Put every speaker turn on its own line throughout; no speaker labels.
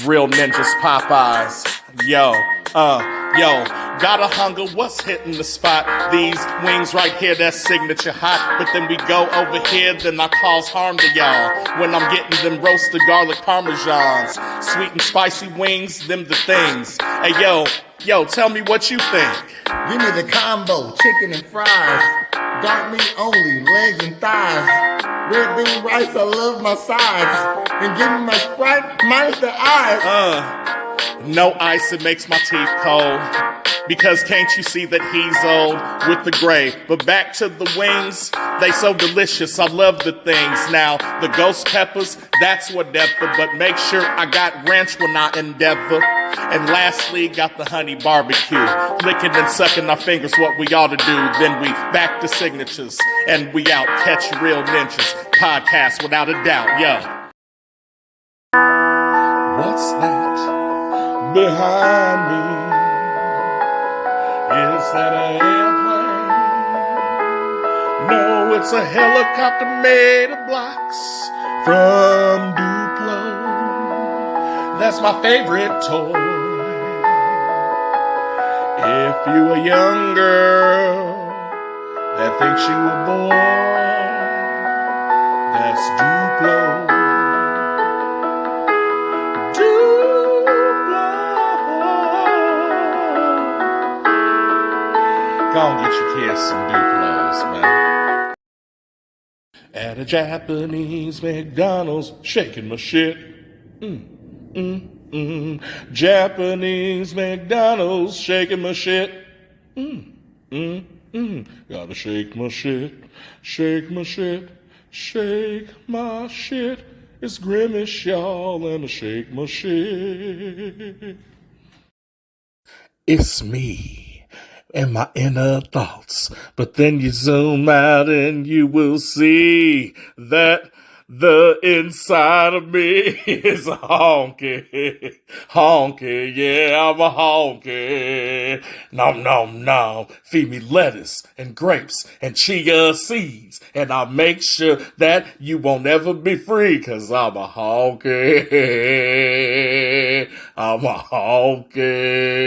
Real ninjas, Popeyes. Yo, got a hunger, what's hitting the spot? These wings right here, that's signature hot. But then we go over here, then I cause harm to y'all. When I'm getting them roasted garlic parmesans. Sweet and spicy wings, them the things. Hey, yo, tell me what you think.
Give me the combo, chicken and fries. Dark meat only, legs and thighs. Red bean rice, I love my sides. And give me my Sprite minus the eyes.
No ice, it makes my teeth cold. Because can't you see that he's old with the gray? But back to the wings, they so delicious, I love the things. Now, the ghost peppers, that's whatever. But make sure I got ranch when I endeavor. And lastly, got the honey barbecue. Licking and sucking our fingers, what we ought to do. Then we back to signatures, and we out. Catch Real Ninjas podcast without a doubt, yo. Behind me is that an airplane? No, it's a helicopter made of blocks from Duplo. That's my favorite toy. If you a young girl that thinks you a boy, that's Duplo. Go on, get your kids some Duplos, man. At a Japanese McDonald's, shaking my shit. Japanese McDonald's, shaking my shit. Gotta shake my shit, shake my shit, shake my shit. It's Grimace, y'all, and I shake my shit. It's me and my inner thoughts. But then you zoom out and you will see that the inside of me is a honky. Honky, yeah, I'm a honky. Nom, nom, nom. Feed me lettuce and grapes and chia seeds. And I'll make sure that you won't ever be free, 'cause I'm a honky. I'm a honky.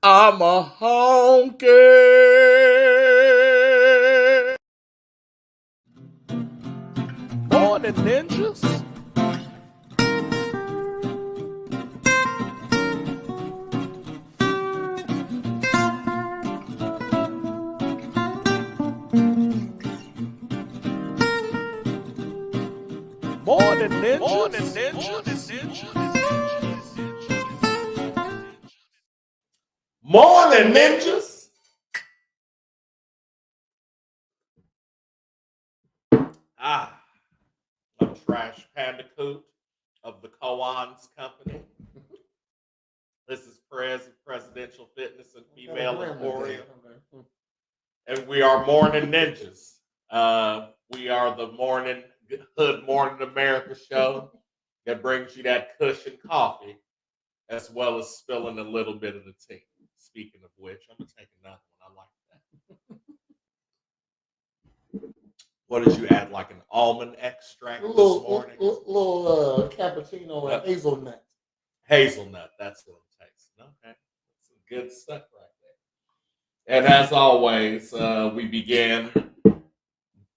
I'm a honky. Morn'n Ninjas. Morn'n Ninjas. Morn'n Ninjas. Morn'n Ninjas. I'm Trash Pandacoot of the Koans Company. This is Prez of Presidential Fitness and Female Emporium. And we are Morn'n Ninjas. We are the Morning America show that brings you that cushion coffee, as well as spilling a little bit of the tea. Speaking of which, I'm gonna take another one. I like that. What did you add? Like an almond extract this morning?
Little cappuccino and hazelnut.
Hazelnut. That's what I'm tasting. Okay, that's some good stuff right there. And as always, we begin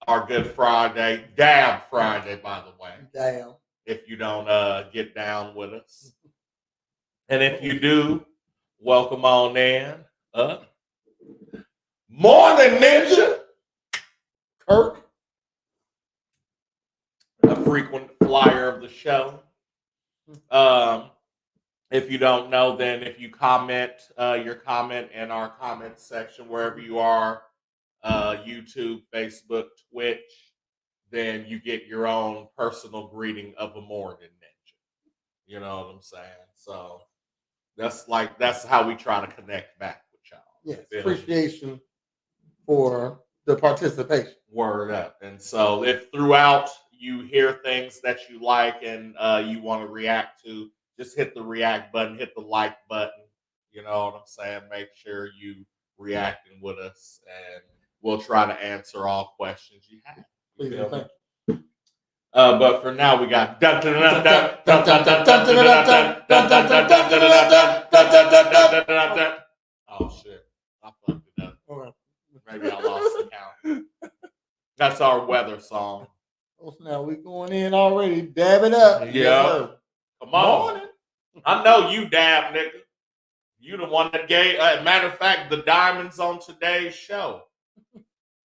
our Good Friday, Dab Friday, by the way.
Damn.
If you don't get down with us. And if you do, welcome on in. Morn'n Ninja. Kirk. A frequent flyer of the show. If you don't know, then if you comment your comment in our comment section, wherever you are, YouTube, Facebook, Twitch, then you get your own personal greeting of a Morn'n Ninja. You know what I'm saying? So that's how we try to connect back with y'all.
Yes, appreciation for the participation.
Word up. And so if throughout you hear things that you like and you want to react to, just hit the react button, hit the like button. You know what I'm saying? Make sure you reacting with us, and we'll try to answer all questions you have. You feel me? But for now, we got. Oh shit! I fucked it up. Maybe I lost the count. That's our weather song.
Oh, now we going in already. Dab it up.
Yeah. Come on. Morning. I know you dab, nigga. You the one that gave. Matter of fact, the diamonds on today's show.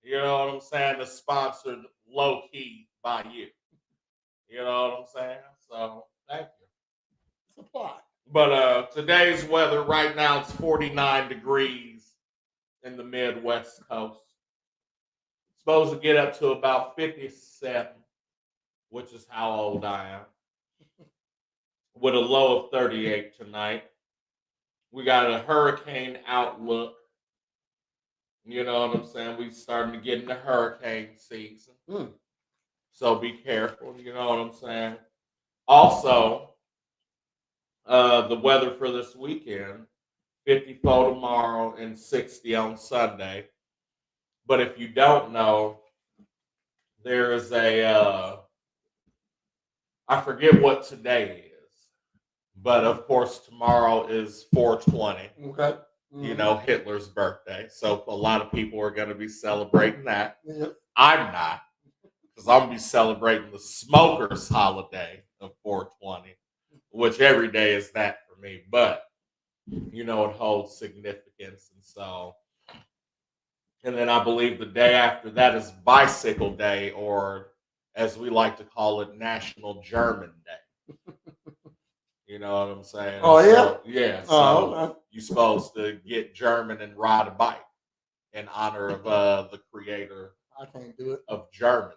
You know what I'm saying? Is sponsored low key by you. You know what I'm saying? So thank you.
Supply.
But today's weather right now, it's 49 degrees in the Midwest coast. Supposed to get up to about 57, which is how old I am. With a low of 38 tonight. We got a hurricane outlook. You know what I'm saying? We starting to get into hurricane season. So be careful. You know what I'm saying? Also, The weather for this weekend: 54 tomorrow and 60 on Sunday. But if you don't know, there is I forget what today is, but of course tomorrow is 420.
Okay.
You know, Hitler's birthday. So a lot of people are going to be celebrating that.
Yep.
I'm not, because I'm going to be celebrating the smokers' holiday of 420, which every day is that for me. But, you know, it holds significance. And so, and then I believe the day after that is Bicycle Day, or as we like to call it, National German Day. You know what I'm saying?
Oh, yeah?
So, yeah. So
okay.
you're supposed to get German and ride a bike in honor of the creator
I can't do it.
of Germany.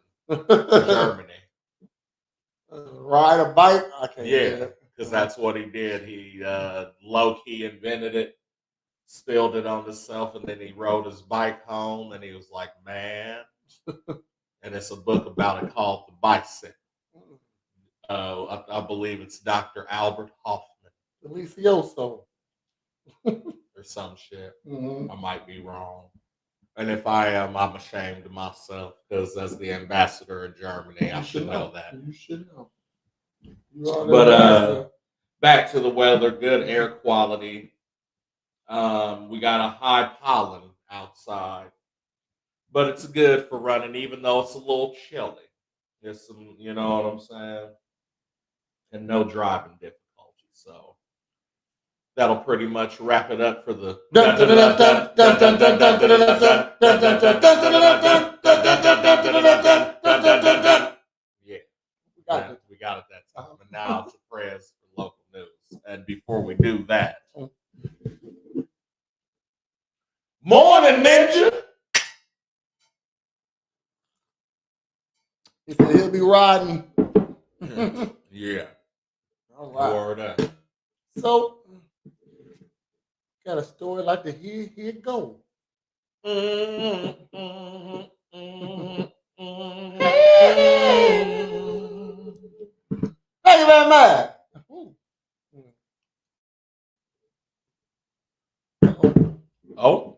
Ride a bike? I can't do
Yeah,
it.
because that's what he did. He low-key invented it, spilled it on himself, and then he rode his bike home, and he was like, man. And it's a book about it called The Bicycle. I believe it's Dr. Albert Hoffman.
Delicioso.
Or some shit. Mm-hmm. I might be wrong. And if I am, I'm ashamed of myself, because as the ambassador of Germany, I should know that.
You should know.
But back to the weather, good air quality. We got a high pollen outside, but it's good for running, even though it's a little chilly. There's some, you know what I'm saying? And no driving difficulty. So that'll pretty much wrap it up for the. Yeah, we got it that time. And now to prayers for local news. And before we do that, Morn'n Ninja.
He said he'll be riding.
Yeah.
All right.
Word up.
So, got a story like to hear it go. Thank you very much.
Oh,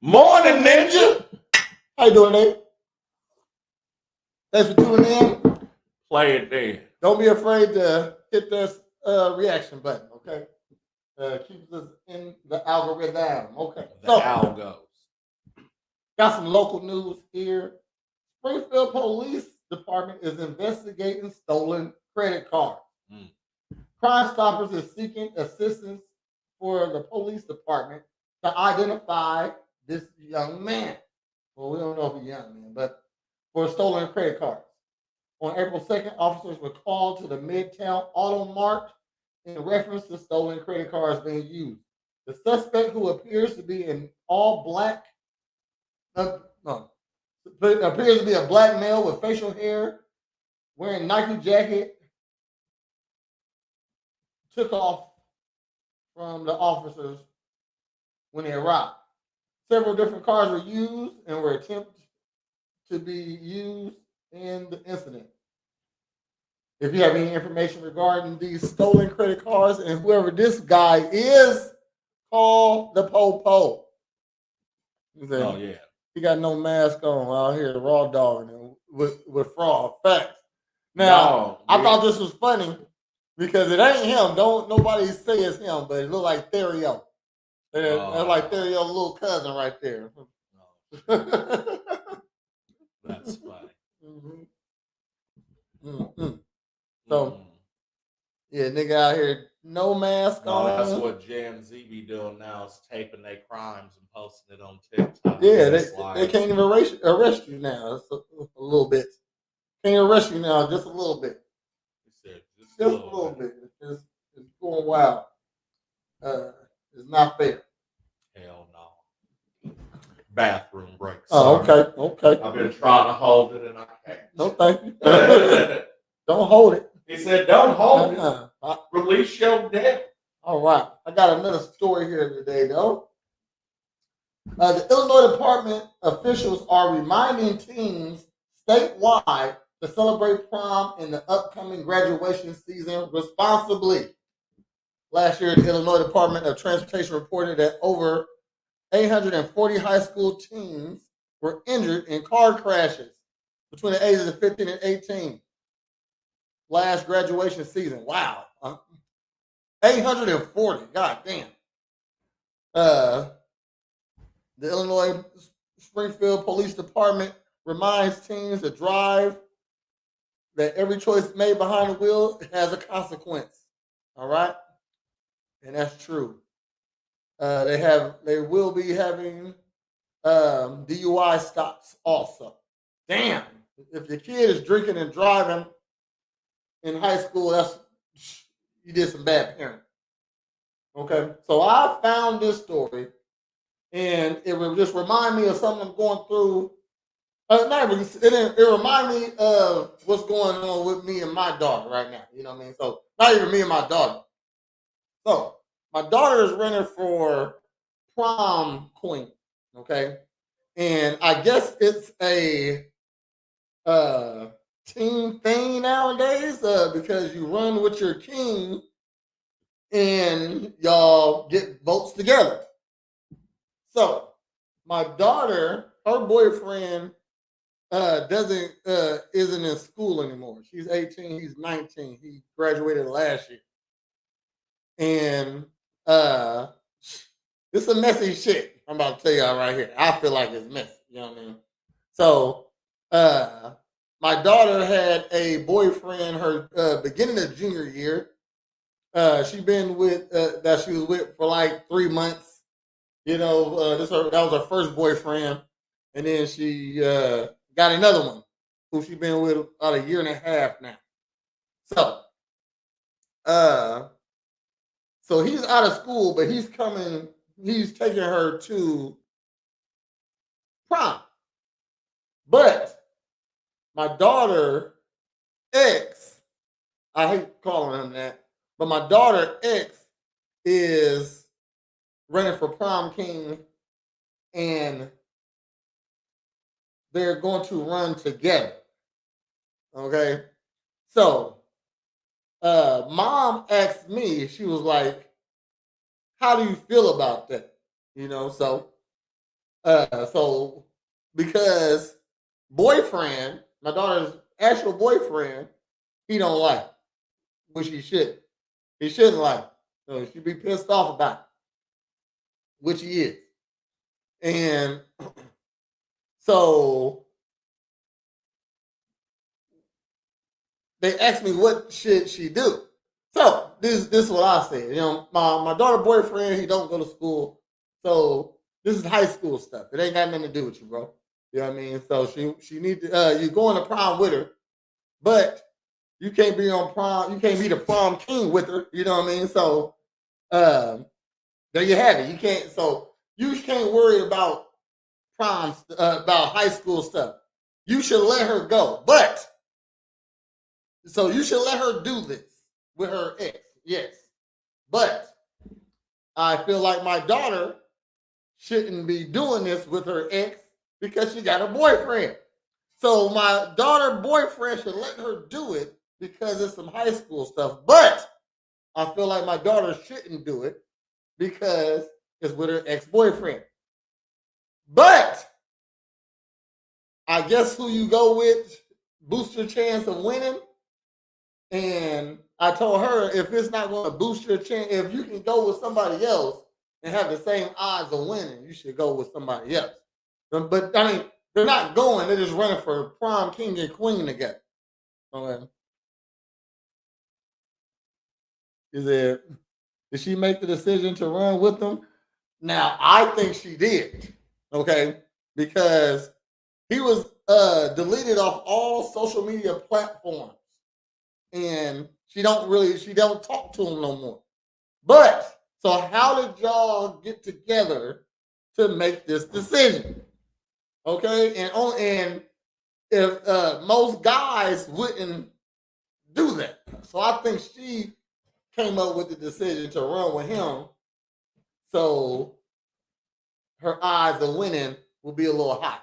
Morn'n Ninja.
How you doing, Nate? Thanks for tuning in.
Play it then.
Don't be afraid to hit this reaction button, okay? Keeps us in the algorithm, okay?
The algos.
Got some local news here. Springfield Police Department is investigating stolen credit cards. Crime Stoppers is seeking assistance for the police department to identify this young man. Well, we don't know if he's a young man, but for stolen credit cards. On April 2nd, officers were called to the Midtown Auto Mart in reference to stolen credit cards being used. The suspect, who appears to be an all-black, appears to be a black male with facial hair, wearing Nike jacket, took off from the officers when they arrived. Several different cars were used and were attempted to be used in the incident. If you have any information regarding these stolen credit cards and whoever this guy is, call the po-po.
Oh, yeah.
He got no mask on out here, raw dogging with fraud. Facts. Now, I thought this was funny because it ain't him. Don't nobody say it's him, but it looked like Therio. That's like Therio's little cousin right there.
That's funny.
So, yeah, nigga out here, no mask on.
That's what Gen Z be doing now, is taping their crimes and posting it on TikTok.
Yeah, they can't even arrest you now. It's a little bit. Can't arrest you now, just a little bit. Just a little bit. It's going wild. It's not fair.
Hell no. Bathroom break.
Oh, okay.
I've been trying to hold it and I can't.
No, thank you. Don't hold it.
He said, don't hold it. Release your debt.
All right. I got another story here today, though. The Illinois Department officials are reminding teens statewide to celebrate prom in the upcoming graduation season responsibly. Last year, the Illinois Department of Transportation reported that over 840 high school teens were injured in car crashes between the ages of 15 and 18. Last graduation season. Wow. 840. God damn. Uh, the Illinois Springfield Police Department reminds teens to drive that every choice made behind the wheel has a consequence. All right? And that's true. They will be having DUI stops also. Damn. If your kid is drinking and driving in high school, that's you did some bad parenting. Okay. So I found this story and it would just remind me of something I'm going through. It reminded me of what's going on with me and my daughter right now. You know what I mean? So not even me and my daughter. So my daughter is running for prom queen. Okay. And I guess it's a uh team thing nowadays, because you run with your king and y'all get votes together. So my daughter, her boyfriend doesn't isn't in school anymore. She's 18, he's 19. He graduated last year. And uh it's a messy shit. I'm about to tell y'all right here. I feel like it's messy. You know what I mean? So uh my daughter had a boyfriend her beginning of junior year. She been with that she was with for like 3 months. You know, that was her first boyfriend, and then she got another one who she been with about a year and a half now. So, uh, so he's out of school, but he's coming. He's taking her to prom. But my daughter ex, I hate calling him that, but my daughter ex is running for prom king, and they're going to run together. Okay, so mom asked me, she was like, "How do you feel about that?" You know, so because boyfriend, my daughter's actual boyfriend, he don't like it, which he should. He shouldn't like it. So he should be pissed off about it, which he is. And so they asked me what should she do. So this is what I said. You know, my daughter boyfriend, he don't go to school. So this is high school stuff. It ain't got nothing to do with you, bro. You know what I mean? So she need to you going to prom with her, but you can't be on prom, you can't be the prom king with her. You know what I mean? So um there you have it. You can't worry about proms about high school stuff. You should let her go. But so you should let her do this with her ex. Yes. But I feel like my daughter shouldn't be doing this with her ex because she got a boyfriend. So my daughter boyfriend should let her do it because it's some high school stuff. But I feel like my daughter shouldn't do it because it's with her ex-boyfriend. But I guess who you go with boosts your chance of winning. And I told her if it's not going to boost your chance, if you can go with somebody else and have the same odds of winning, you should go with somebody else. But I mean, they're not going; they're just running for prom king and queen together. Okay. Is it? Did she make the decision to run with them? Now I think she did. Okay, because he was deleted off all social media platforms, and she don't talk to him no more. But so how did y'all get together to make this decision? Okay, and if most guys wouldn't do that, so I think she came up with the decision to run with him, so her odds of winning will be a little high.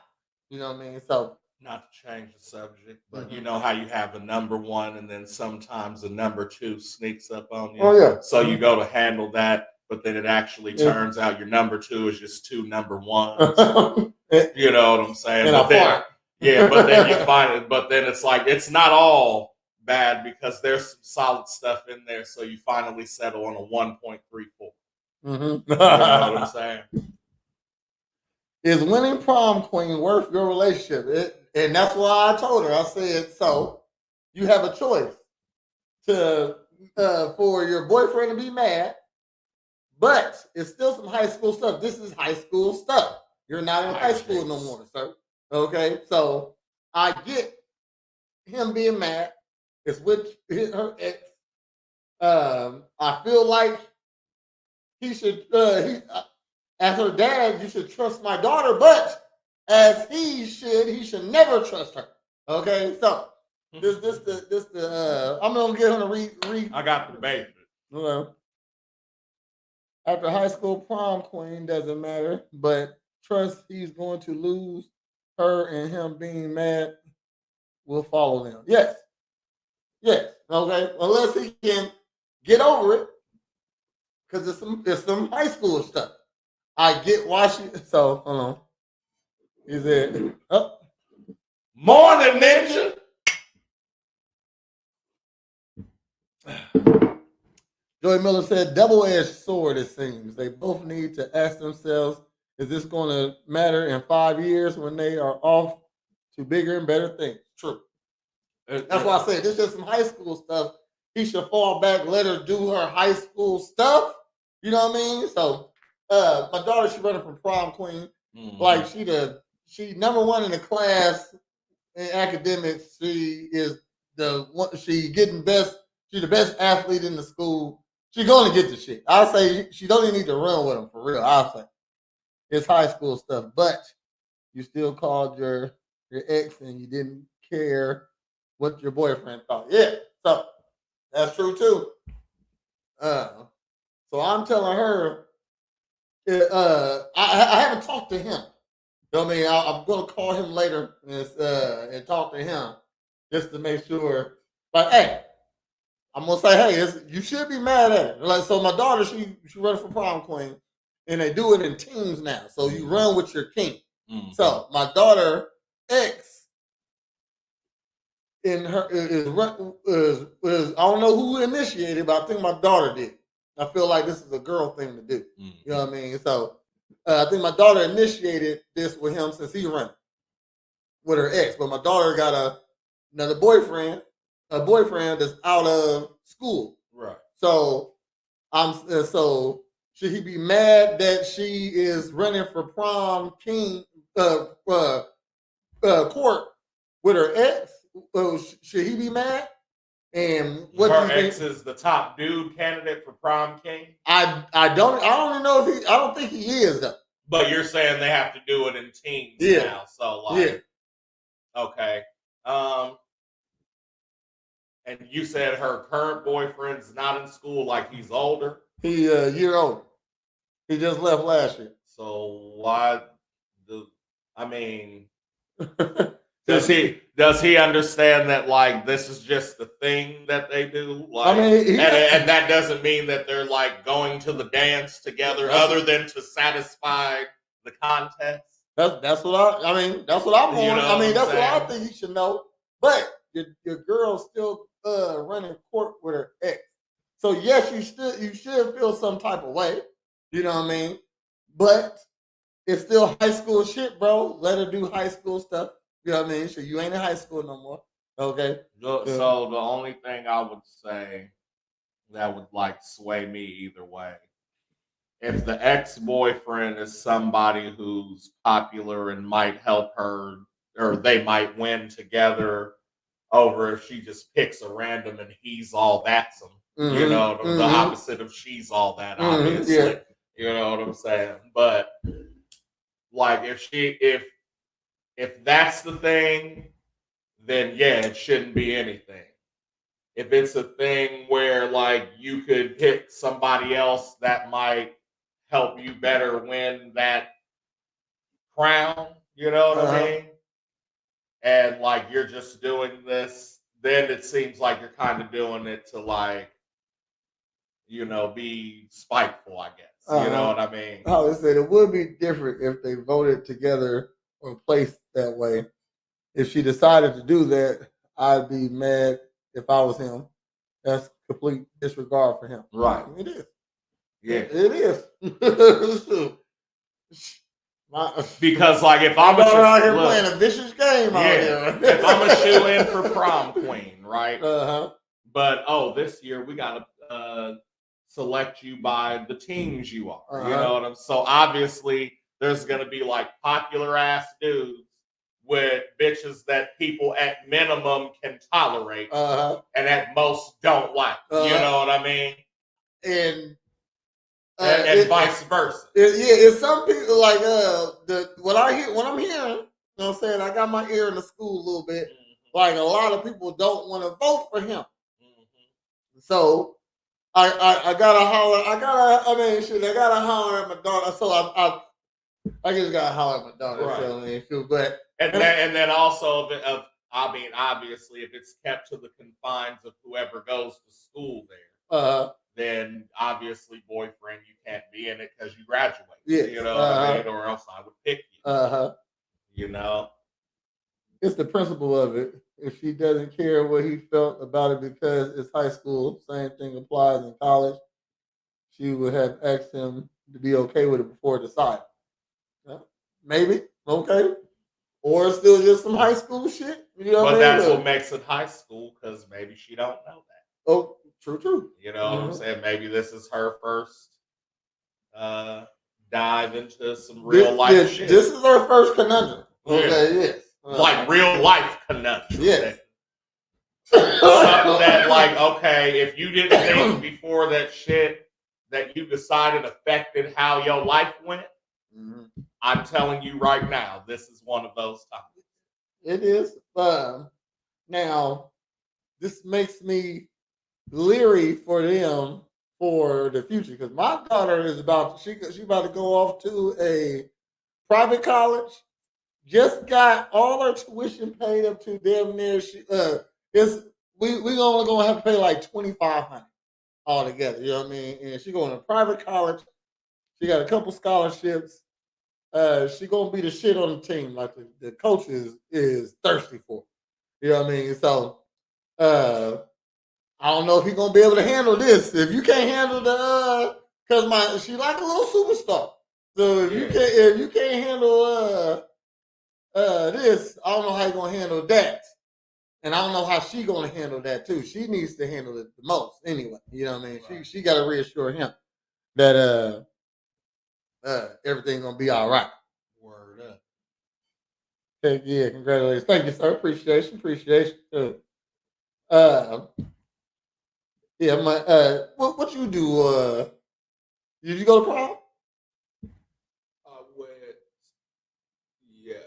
You know what I mean? So
Not to change the subject, but you know how you have a number one and then sometimes a number two sneaks up on you.
Oh yeah.
So you go to handle that, but then it actually turns out your number two is just two number ones. You know what I'm saying? But then, but then you find it, but then it's like it's not all bad because there's some solid stuff in there. So you finally settle on a 1.34. You know what I'm saying?
Is winning prom queen worth your relationship? And that's why I told her. I said, so you have a choice to for your boyfriend to be mad, but it's still some high school stuff. This is high school stuff. You're not in high school no more, sir. Okay, so I get him being mad. It's with her ex. I feel like he should. As her dad, you should trust my daughter, but as he should never trust her. Okay, so I'm gonna get him to read.
I got the baby.
Well, after high school prom queen doesn't matter, but trust he's going to lose her and him being mad will follow them. Yes, okay, unless he can get over it, because it's some high school stuff. I get why she. So hold on. Is it? Oh,
Morning, Ninja.
Joey Miller said, double-edged sword, it seems. They both need to ask themselves, is this going to matter in 5 years when they are off to bigger and better things? True. That's why I say this is some high school stuff. He should fall back, let her do her high school stuff. You know what I mean? So my daughter, she running for prom queen. Mm-hmm. Like she number one in the class in academics. She is the one. She getting best. She's the best athlete in the school. She's going to get the shit. I say she don't even need to run with him for real. I say it's high school stuff, but you still called your ex and you didn't care what your boyfriend thought. Yeah, so that's true too. So I'm telling her, I haven't talked to him. You know what I mean? I'm going to call him later and talk to him just to make sure. Like, hey, I'm gonna say, hey, you should be mad at it. Like, so my daughter, she running for prom queen, and they do it in teams now. So you run with your king. Mm-hmm. So my daughter ex in her is I don't know who initiated, but I think my daughter did. I feel like this is a girl thing to do. Mm-hmm. You know what I mean? So I think my daughter initiated this with him since he ran with her ex, but my daughter got another boyfriend, a boyfriend that's out of school. Right. So so should he be mad that she is running for prom king court with her ex? Should he be mad? And what
her ex is the top dude candidate for prom king?
I don't even know if I don't think he is though.
But you're saying they have to do it in teams now. So like okay. And you said her current boyfriend's not in school, like he's older?
He a year older. He just left last year.
So why does he understand that like this is just the thing that they do? Like, and that doesn't mean that they're like going to the dance together other than to satisfy the contest?
That's what I mean, that's what I'm on. You know that's what I think he should know. But your girl's still running court with her ex. So yes, you should feel some type of way. You know what I mean? But it's still high school shit, bro. Let her do high school stuff. You know what I mean? So you ain't in high school no more. Okay.
So the only thing I would say that would like sway me either way, if the ex-boyfriend is somebody who's popular and might help her, or they might win together over if she just picks a random and he's all that's him. Mm-hmm. You know, the opposite of she's all that, obviously. Yeah. You know what I'm saying? But like if that's the thing, then yeah, it shouldn't be anything. If it's a thing where like you could pick somebody else that might help you better win that crown, you know what I mean? and like you're just doing this, then it seems like you're kind of doing it to like, be spiteful, I guess. You know what I mean?
Holly said it would be different if they voted together or placed that way. If she decided to do that, I'd be mad if I was him. That's complete disregard for him.
Right.
It is.
Yeah.
It is.
Because like if I'm
out here playing a vicious game out here.
If I'm a shoe in for prom queen, right?
Uh-huh.
But this year we gotta select you by the teams you are.
Uh-huh.
You know what I'm so obviously there's gonna be like popular ass dudes with bitches that people at minimum can tolerate and at most don't like. You know what I mean? And vice versa.
It's some people like what I'm hearing, you know what I'm saying? I got my ear in the school a little bit. Mm-hmm. Like a lot of people don't want to vote for him. Mm-hmm. So I gotta holler. I gotta holler at my daughter. So I just gotta holler at my daughter. Right. So, but
and then also obviously if it's kept to the confines of whoever goes to school there, then obviously boyfriend you can't be in it because you graduate. Yes. You know what I mean? Or else I would pick you. You know?
It's the principle of it. If she doesn't care what he felt about it because it's high school, same thing applies in college. She would have asked him to be okay with it before deciding. Maybe. Okay. Or it's still just some high school shit. You know
but that's what makes it high school because maybe she don't know that.
Oh, true.
You know what I'm saying? Maybe this is her first dive into some real life shit.
This is her first conundrum. Okay, yes.
Like real life conundrum.
Yes.
Something that like, okay, if you didn't think before that shit that you decided affected how your life went, I'm telling you right now, this is one of those times.
It is. Now, this makes me leery for them for the future because my daughter is about to go off to a private college. Just got all her tuition paid up to damn near. We only gonna have to pay like $2,500 altogether. You know what I mean? And she going to private college. She got a couple scholarships. She gonna be the shit on the team. Like the coach is thirsty for. You know what I mean? So I don't know if he's gonna be able to handle this. If you can't handle because she like a little superstar. So if you can't handle this, I don't know how you're gonna handle that. And I don't know how she gonna handle that too. She needs to handle it the most anyway. You know what I mean? Right. She gotta reassure him that everything's gonna be all right.
Word up.
Heck yeah, congratulations. Thank you, sir. Appreciation. Yeah, what you do? Did you go to prom?
I went, yes,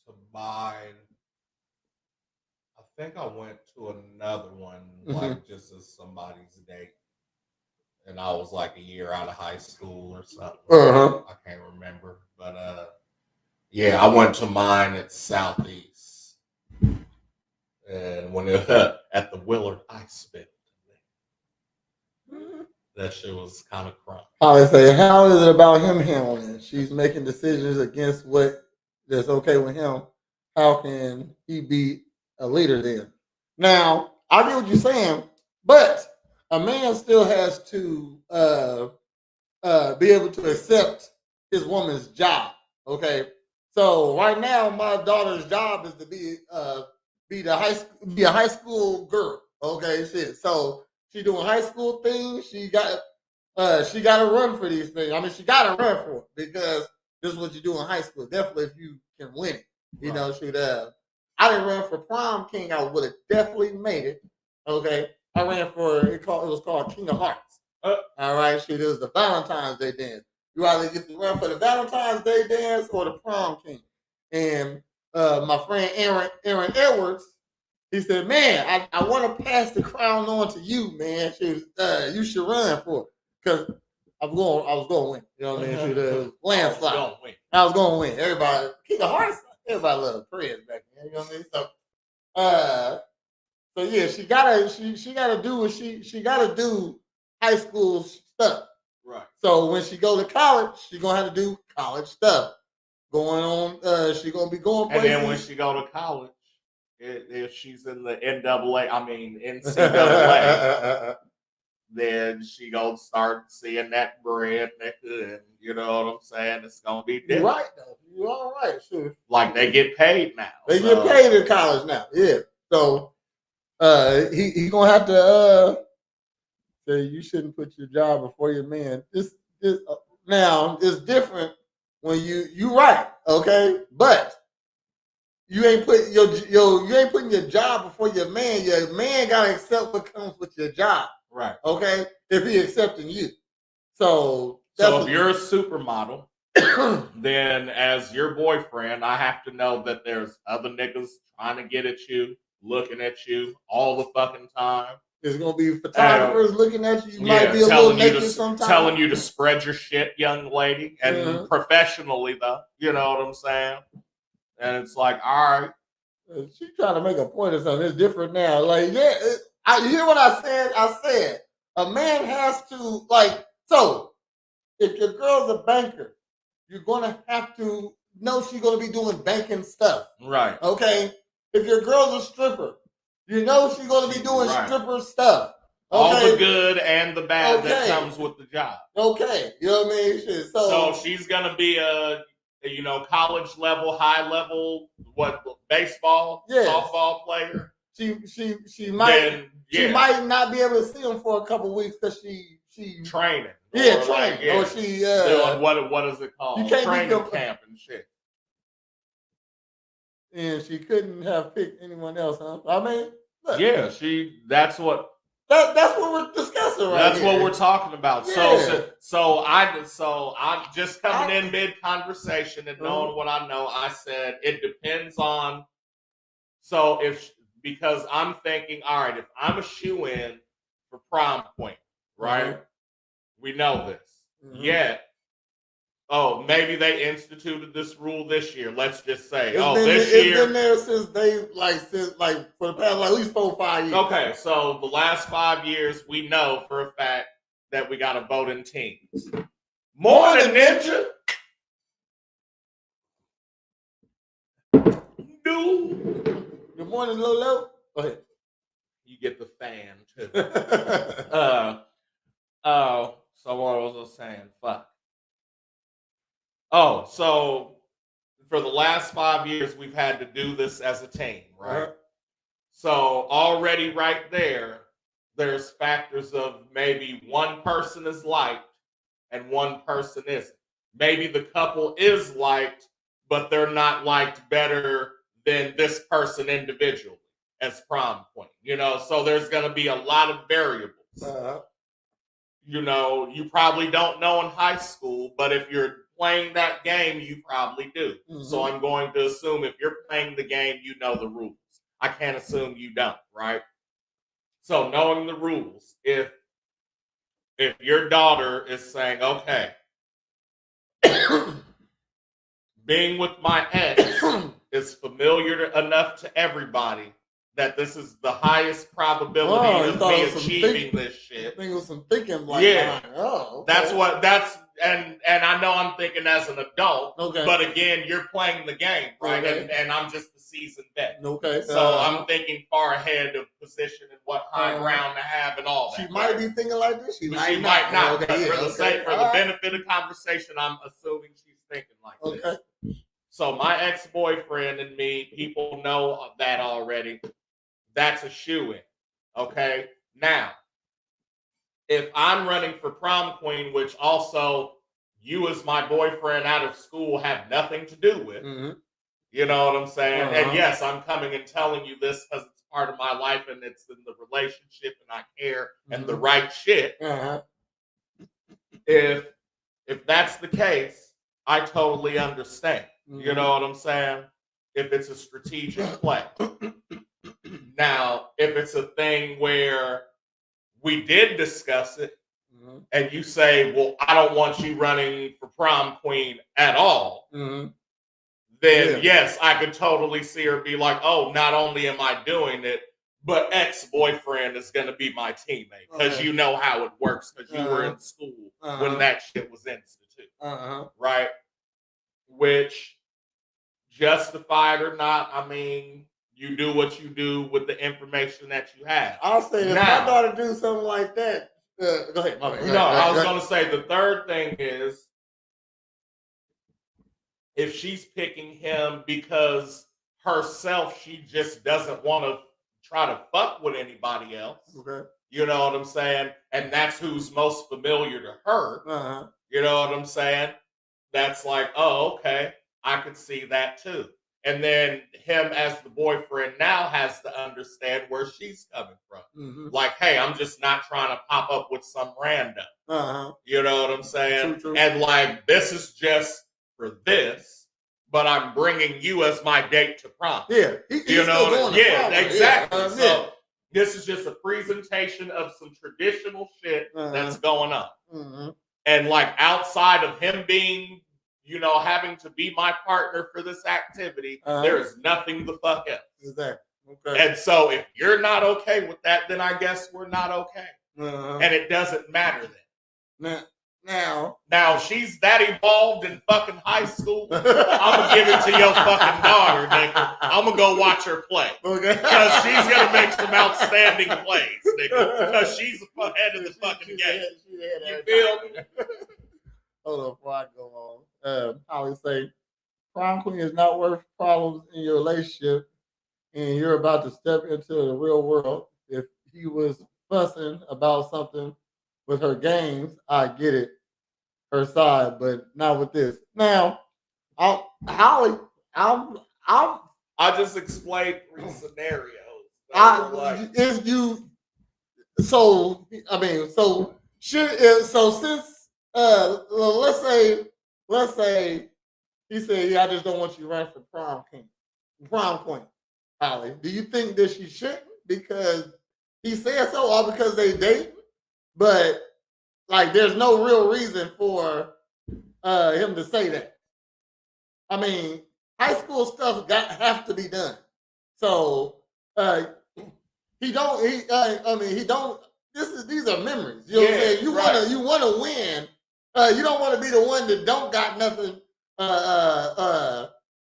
to mine. I think I went to another one, like just as somebody's date. And I was like a year out of high school or something. I can't remember. But yeah, I went to mine at Southeast. And when it at the Willard Ice Pit. That shit was kind of crunk.
I say, how is it about him handling it? She's making decisions against what that's okay with him. How can he be a leader then? Now, I get what you're saying, but a man still has to be able to accept his woman's job. Okay, so right now, my daughter's job is to be a high school girl. Okay, shit. So she doing high school things. She got to run for these things. I mean, she got to run for it because this is what you do in high school. Definitely, if you can win it, you know. I didn't run for prom king. I would have definitely made it. Okay, I ran for it was called King of Hearts. All right, it was the Valentine's Day dance. You either get to run for the Valentine's Day dance or the prom king. And my friend Aaron Edwards, he said, "Man, I want to pass the crown on to you, man. You should run for it because I was going to win. You know what I mean? Landslide. I was going to win. Everybody, King of Hearts. everybody loved Prince back then. You know what I mean? So yeah, she gotta do what she gotta do high school stuff.
Right.
So when she go to college, she gonna have to do college stuff. Going on, she gonna be going
And
places.
then when she go to college, if she's in the NCAA, then she gonna start seeing that bread, nigga, and you know what I'm saying? It's gonna be different.
You're right, though. You're all right, sure.
Like they get paid now.
They get paid in college now, yeah. So he gonna have to say you shouldn't put your job before your man. This now it's different when you right, okay, but you ain't putting you ain't putting your job before your man. Your man gotta accept what comes with your job,
right?
Okay, if he accepting you. So
if you're a supermodel, then as your boyfriend, I have to know that there's other niggas trying to get at you, looking at you all the fucking time.
There's gonna be photographers looking at you. You might be a
little
naked sometimes.
Telling you to spread your shit, young lady, and professionally though. You know what I'm saying? And it's like, all right.
She's trying to make a point or something. It's different now. Like, yeah, you hear what I said? I said a man has to so. If your girl's a banker, you're gonna have to know she's gonna be doing banking stuff.
Right.
Okay. If your girl's a stripper, you know she's gonna be doing stripper stuff. Okay?
All the good and the bad that comes with the job.
Okay. You know what I mean? Shit.
So she's gonna be a college level, high level, baseball, softball player.
She might she might not be able to see him for a couple weeks because she
training.
Training. Or she
doing what is it called?
You can't
training camp and shit.
And she couldn't have picked anyone else, huh? I mean, look.
Yeah, that's what
we're discussing right
That's what we're talking about. Yeah. So I'm just coming in mid conversation and knowing what I know. I said it depends on. Because I'm thinking, all right, if I'm a shoe-in for prom queen, right? We know this. Yet, maybe they instituted this rule this year. Let's just say, this year.
It's been there since for the past at least 4 or 5 years.
Okay, so the last 5 years, we know for a fact that we got to vote in teams. Morn'n Ninja. No.
Good morning, Lolo. Go ahead.
You get the fan too. So what was I saying? Fuck. So for the last 5 years, we've had to do this as a team, right? So already right there's factors of maybe one person is liked and one person isn't. Maybe the couple is liked, but they're not liked better than this person individually as prom queen. So there's going to be a lot of variables. You probably don't know in high school, but if you're playing that game, you probably do. So I'm going to assume if you're playing the game, you know the rules. I can't assume you don't, right? So knowing the rules, if your daughter is saying, okay, being with my ex is familiar enough to everybody that this is the highest probability of me achieving this shit.
I think it was some thinking
and I know I'm thinking as an adult, but again, you're playing the game, right? And I'm just a seasoned vet. So I'm thinking far ahead of position and what high ground to have and all that.
She might be thinking like this. She might
not. For the benefit of conversation, I'm assuming she's thinking like this. So my ex-boyfriend and me, people know that already. That's a shoo-in. Okay? Now, if I'm running for prom queen, which also you as my boyfriend out of school have nothing to do with, you know what I'm saying? And yes, I'm coming and telling you this because it's part of my life and it's in the relationship and I care and the right shit. If that's the case, I totally understand. You know what I'm saying? If it's a strategic play. Now, if it's a thing where we did discuss it and you say, well, I don't want you running for prom queen at all, then yes, I could totally see her be like, oh, not only am I doing it, but ex-boyfriend is going to be my teammate because you know how it works because you were in school when that shit was instituted, right? Which, justified or not, I mean, you do what you do with the information that you have.
I'll say if my daughter do something like that, go ahead.
I was going to say the third thing is if she's picking him because herself, she just doesn't want to try to fuck with anybody else.
Okay.
You know what I'm saying? And that's who's most familiar to her. You know what I'm saying? That's like, oh, okay. I could see that too. And then him as the boyfriend now has to understand where she's coming from. Like, hey, I'm just not trying to pop up with some random. You know what I'm saying?
True.
And like, this is just for this, but I'm bringing you as my date to prom.
Yeah.
You know what I mean? Yeah, exactly.
Yeah.
So this is just a presentation of some traditional shit that's going on. And like outside of him being, you know, having to be my partner for this activity, there is nothing the fuck else.
Exactly. Okay.
And so if you're not okay with that, then I guess we're not okay. And it doesn't matter then. Now she's that evolved in fucking high school. I'm gonna give it to your fucking daughter, nigga. I'm gonna go watch her play. Okay. Because she's gonna make some outstanding plays, nigga. Because she's ahead of the fucking game. You feel me?
Hold on before I go on. I would say prom queen is not worth problems in your relationship and you're about to step into the real world. If he was fussing about something with her games, I get it, her side, but not with this. Now, Holly, I
just explained 3 scenarios.
Since let's say he said, yeah, I just don't want you running for prom queen. Holly, do you think that she shouldn't because he said so, or because they date? But like, there's no real reason for him to say that. I mean, high school stuff have to be done. So he don't. These are memories. You know what I'm saying? You wanna win. You don't want to be the one that don't got nothing.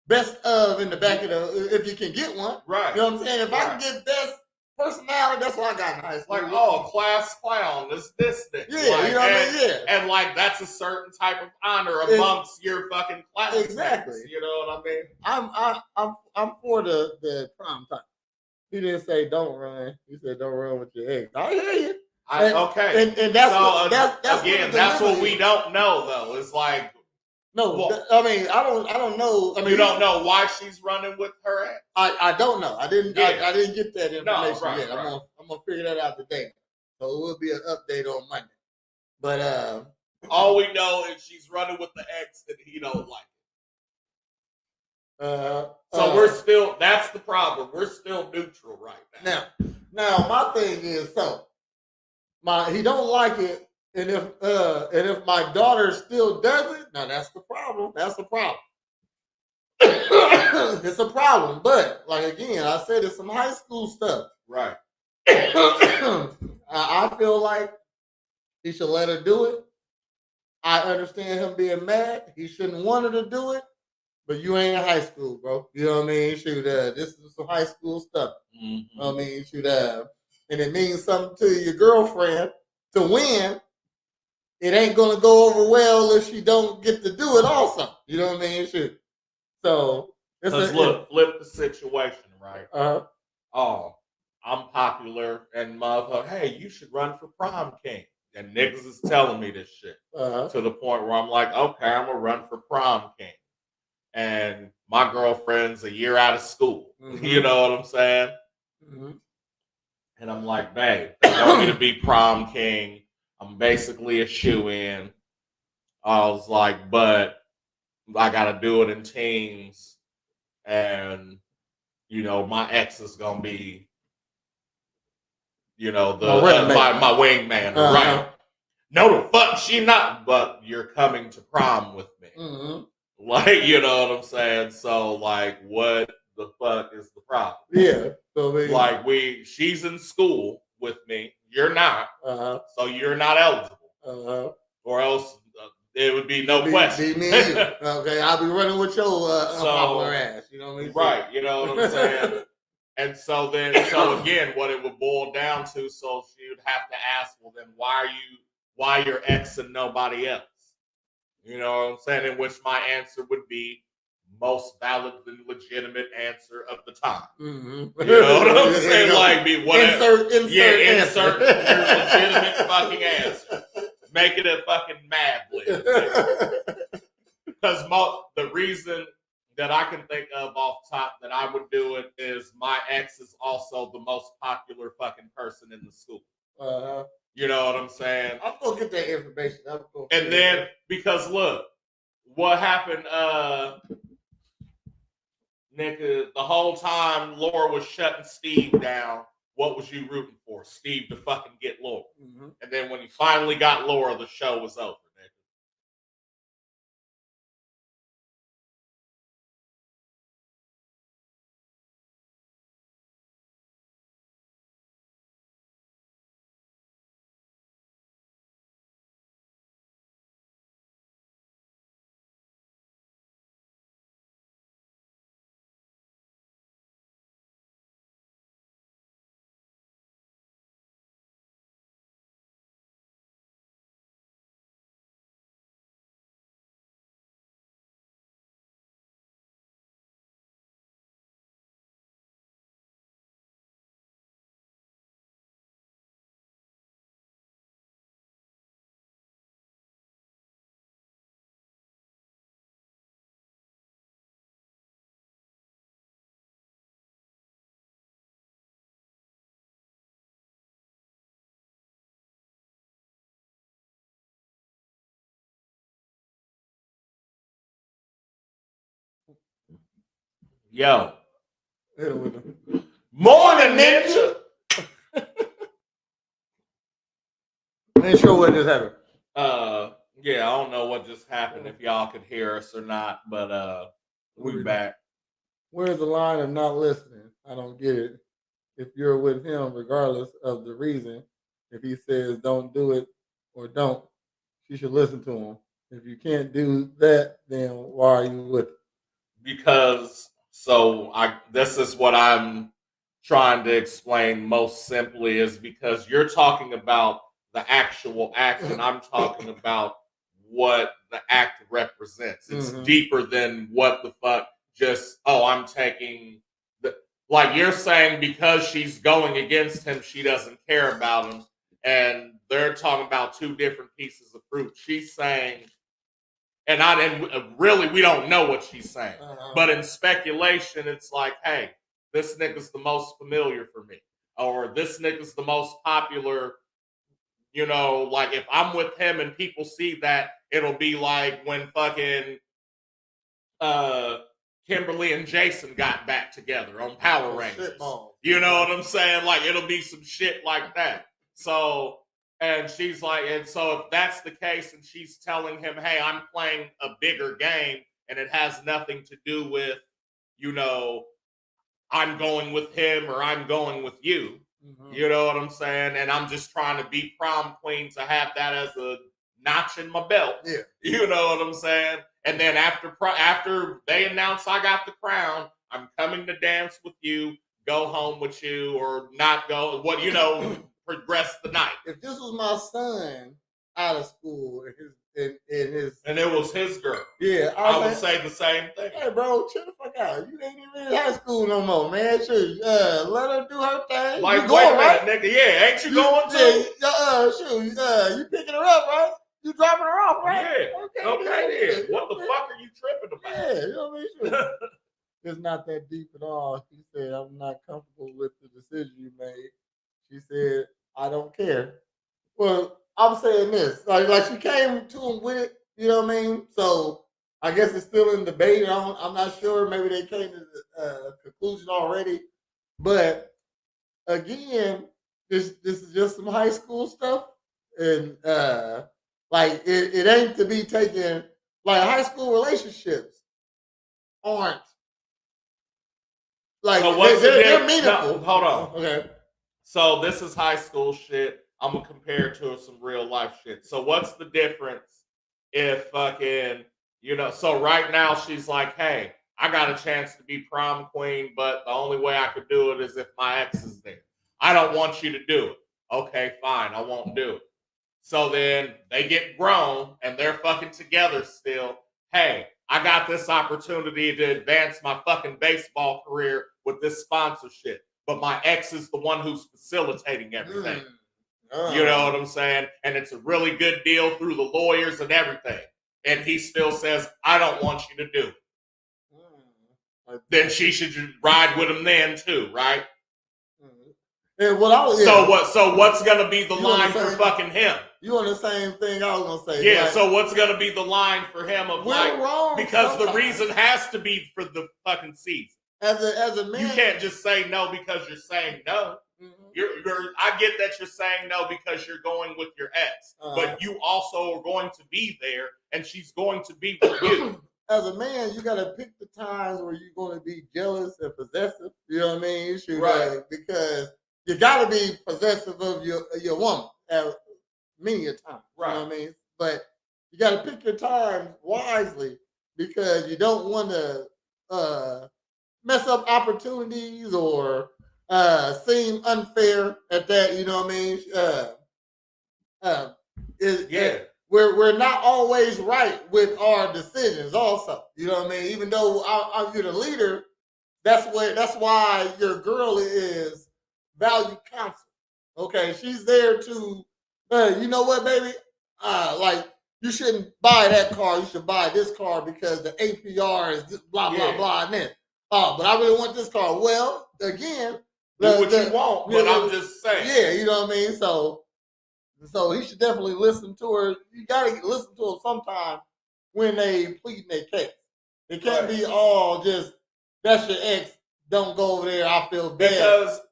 Best of in the back of the, if you can get one.
Right.
You know what I'm saying? If I can get best personality, that's what I got in high school.
Like, oh, class clown, this thing.
Yeah,
like,
you know what I mean? Yeah.
And like, that's a certain type of honor amongst your fucking classmates.
Exactly.
You know what I mean?
I'm for the prom time. He didn't say don't run. He said don't run with your ex. I hear you.
Okay.
And that's
so,
that's
again, that's what we don't know though. It's like,
no, well, I mean, I don't know. I mean,
you don't know why she's running with her ex.
I don't know. I didn't get that information yet.
Right.
I'm gonna figure that out today. So it will be an update on Monday. But
all we know is she's running with the ex that he don't like. So we're still. That's the problem. We're still neutral right now.
Now my thing is he don't like it. And if my daughter still does it, now that's the problem. That's the problem. It's a problem. But like again, I said it's some high school stuff.
Right.
I feel like he should let her do it. I understand him being mad. He shouldn't want her to do it. But you ain't in high school, bro. You know what I mean? This is some high school stuff. You know what I mean? And it means something to your girlfriend to win. It ain't gonna go over well if she don't get to do it also. You know what I mean? So
flip the situation, right? Oh, I'm popular and motherfucker, hey, you should run for prom king. And niggas is telling me this shit to the point where I'm like, okay, I'm gonna run for prom king. And my girlfriend's a year out of school. You know what I'm saying? And I'm like, babe, they want me to be prom king. I'm basically a shoe-in. I was like, but I got to do it in teams. And, you know, my ex is going to be, you know, my wingman. Right. No, the fuck she not, but you're coming to prom with me. Like, you know what I'm saying? So, like, what the fuck is the problem?
Yeah. So
like, she's in school with me. You're not. So you're not eligible. Or else it would be no question.
Be me and you. Okay, I'll be running with your unpopular ass. You know what I mean?
Right. You know what I'm saying? And so again, what it would boil down to, so she would have to ask, well, then why your ex and nobody else? You know what I'm saying? In which my answer would be most valid and legitimate answer of the time.
Mm-hmm.
You know what I'm saying? Like, be whatever.
Insert
your legitimate fucking answer. Make it a fucking Mad Lib. Because the reason that I can think of off top that I would do it is my ex is also the most popular fucking person in the school. You know what I'm saying?
I'm gonna get that information.
And then because look, what happened, nigga, the whole time Laura was shutting Steve down, what was you rooting for? Steve to fucking get Laura. Mm-hmm. And then when he finally got Laura, the show was over, nigga. Yo. Morn'n Ninja.
Ain't sure what just happened.
Yeah, I don't know what just happened, if y'all could hear us or not, but we back.
Where's the line of not listening? I don't get it. If you're with him, regardless of the reason, if he says don't do it or don't, you should listen to him. If you can't do that, then why are you with him?
Because this is what I'm trying to explain most simply, is because you're talking about the actual act and I'm talking about what the act represents. It's deeper than what the fuck I'm taking like you're saying, because she's going against him, she doesn't care about him. And they're talking about two different pieces of fruit. She's saying, and really, we don't know what she's saying. But in speculation, it's like, hey, this nigga's the most familiar for me. Or this nigga's the most popular. You know, like if I'm with him and people see that, it'll be like when fucking Kimberly and Jason got back together on Power Rangers. You know what I'm saying? Like, it'll be some shit like that. So, and she's like, and so if that's the case, and she's telling him, hey, I'm playing a bigger game, and it has nothing to do with, you know, I'm going with him or I'm going with you. Mm-hmm. You know what I'm saying? And I'm just trying to be prom queen to have that as a notch in my belt. Yeah. You know what I'm saying? And then after they announce I got the crown, I'm coming to dance with you, go home with you, or not go. What, you know, progress the night.
If this was my son out of school and
it was his girl,
yeah,
I would say the same thing.
Hey, bro, chill the fuck out. You ain't even in high school no more, man. Shoot, let her do her thing.
Like,
you going,
right, nigga? Yeah, ain't you going to?
You picking her up, right? You dropping her off, right?
Yeah. Okay, then. What the fuck are you tripping about?
Yeah, you know what I mean? Sure. It's not that deep at all. He said, I'm not comfortable with the decision you made. She said, I don't care. Well, I'm saying this. Like she came to him with it, you know what I mean? So I guess it's still in debate. I'm not sure. Maybe they came to the conclusion already. But again, this is just some high school stuff. And like it ain't to be taken like high school relationships. aren't like
So what's
they're meaningful.
No, hold on.
Okay.
So this is high school shit. I'm gonna compare it to some real life shit. So what's the difference if fucking So right now she's like, hey, I got a chance to be prom queen, but the only way I could do it is if my ex is there. I don't want you to do it. Okay, fine, I won't do it. So then they get grown and they're fucking together still. Hey, I got this opportunity to advance my fucking baseball career with this sponsorship, but my ex is the one who's facilitating everything. You know what I'm saying? And it's a really good deal through the lawyers and everything. And he still says, I don't want you to do it. Then she should ride with him then too, right?
And what I was,
So what's gonna be the line for fucking him?
You on the same thing I was gonna say.
Yeah, like, so what's gonna be the line for him of
we're wrong
because
sometimes.
The reason has to be for the fucking season.
As a man,
you can't just say no because you're saying no. I get that you're saying no because you're going with your ex, but you also are going to be there, and she's going to be with you.
As a man, you got to pick the times where you're going to be jealous and possessive. You know what I mean?
Right.
Because you got to be possessive of your woman many a time.
Right.
You know what I mean? But you got to pick your times wisely because you don't want to mess up opportunities or seem unfair at that. You know what I mean? We're not always right with our decisions. Also, you know what I mean. Even though you're the leader, that's why your girl is value counsel. Okay, she's there to, you know what, baby, like you shouldn't buy that car. You should buy this car because the APR is blah blah blah and then. But I really want this car. Well, again,
do what you want, but I'm just saying.
Yeah, you know what I mean. So he should definitely listen to her. You gotta listen to them sometime when they pleading their case. It can't be all just that's your ex. Don't go over there. I feel bad.
Because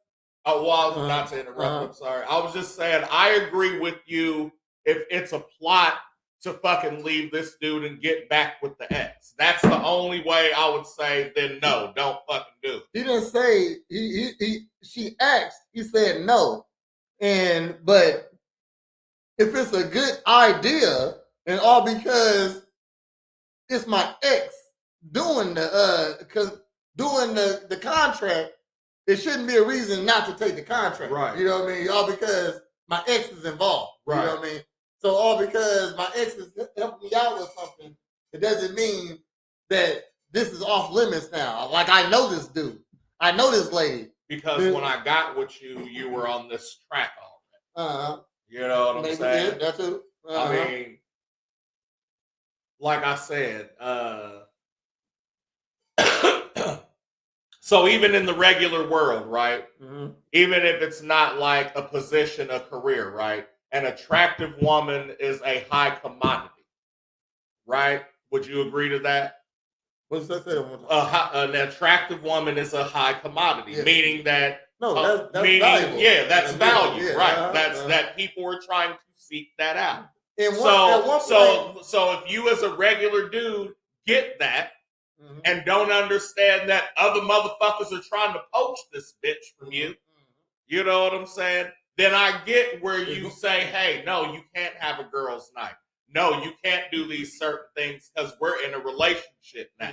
not to interrupt. I'm sorry. I was just saying I agree with you if it's a plot to fucking leave this dude and get back with the ex. That's the only way I would say. Then no, don't fucking do it.
He didn't say she asked. He said no, but if it's a good idea and all because it's my ex doing the contract, it shouldn't be a reason not to take the contract.
Right.
You know what I mean? All because my ex is involved.
Right.
You know what I mean? So all because my ex is helping me out with something, it doesn't mean that this is off limits now. Like I know this dude. I know this lady.
Because when I got with you, you were on this track already. You know what I'm saying?
Yeah, that's it.
I mean, like I said, so even in the regular world, right? Mm-hmm. Even if it's not like a position, a career, right? An attractive woman is a high commodity, right? Would you agree to that?
What does that say?
An attractive woman is a high commodity, meaning that
that's valuable.
Yeah, that's value, right? That people are trying to seek that out. So if you as a regular dude get that and don't understand that other motherfuckers are trying to poach this bitch from you, you know what I'm saying? Then I get where you say, hey, no, you can't have a girl's night. No, you can't do these certain things because we're in a relationship now.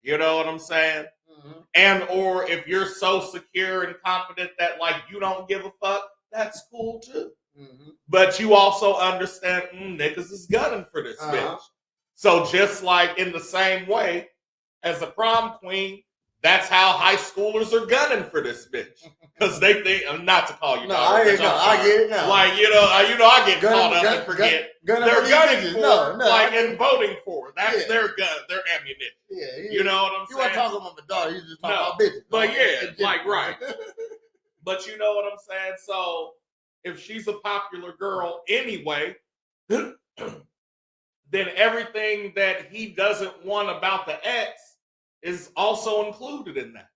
You know what I'm saying? And or if you're so secure and confident that like you don't give a fuck, that's cool too. But you also understand niggas is gunning for this bitch. So just like in the same way as a prom queen, that's how high schoolers are gunning for this bitch because they think not to call you.
I get it now.
Like I get caught up and forget they're gunning for and voting for. That's their gun, their ammunition. Yeah, you know what I'm saying.
You weren't talking about my daughter. You just talking about bitches.
But right. But you know what I'm saying. So if she's a popular girl anyway, then everything that he doesn't want about the ex is also included in that.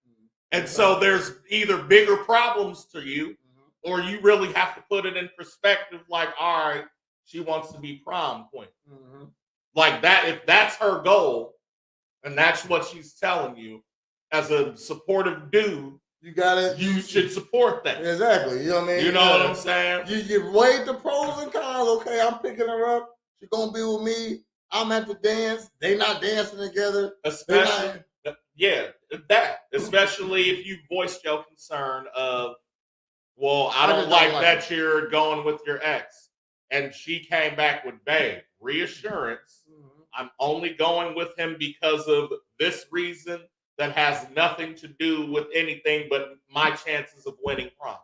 And so there's either bigger problems to you or you really have to put it in perspective like, all right, she wants to be prom queen. Like that, if that's her goal, And that's what she's telling you. As a supportive dude, you should support that.
Exactly. You know what I mean?
You know what I'm saying?
You weigh the pros and cons. Okay, I'm picking her up. She's gonna be with me. I'm at the dance. They not dancing together.
Especially especially if you voiced your concern of, well, I don't like that you're going with your ex. And she came back with, babe, reassurance. I'm only going with him because of this reason that has nothing to do with anything but my chances of winning prom.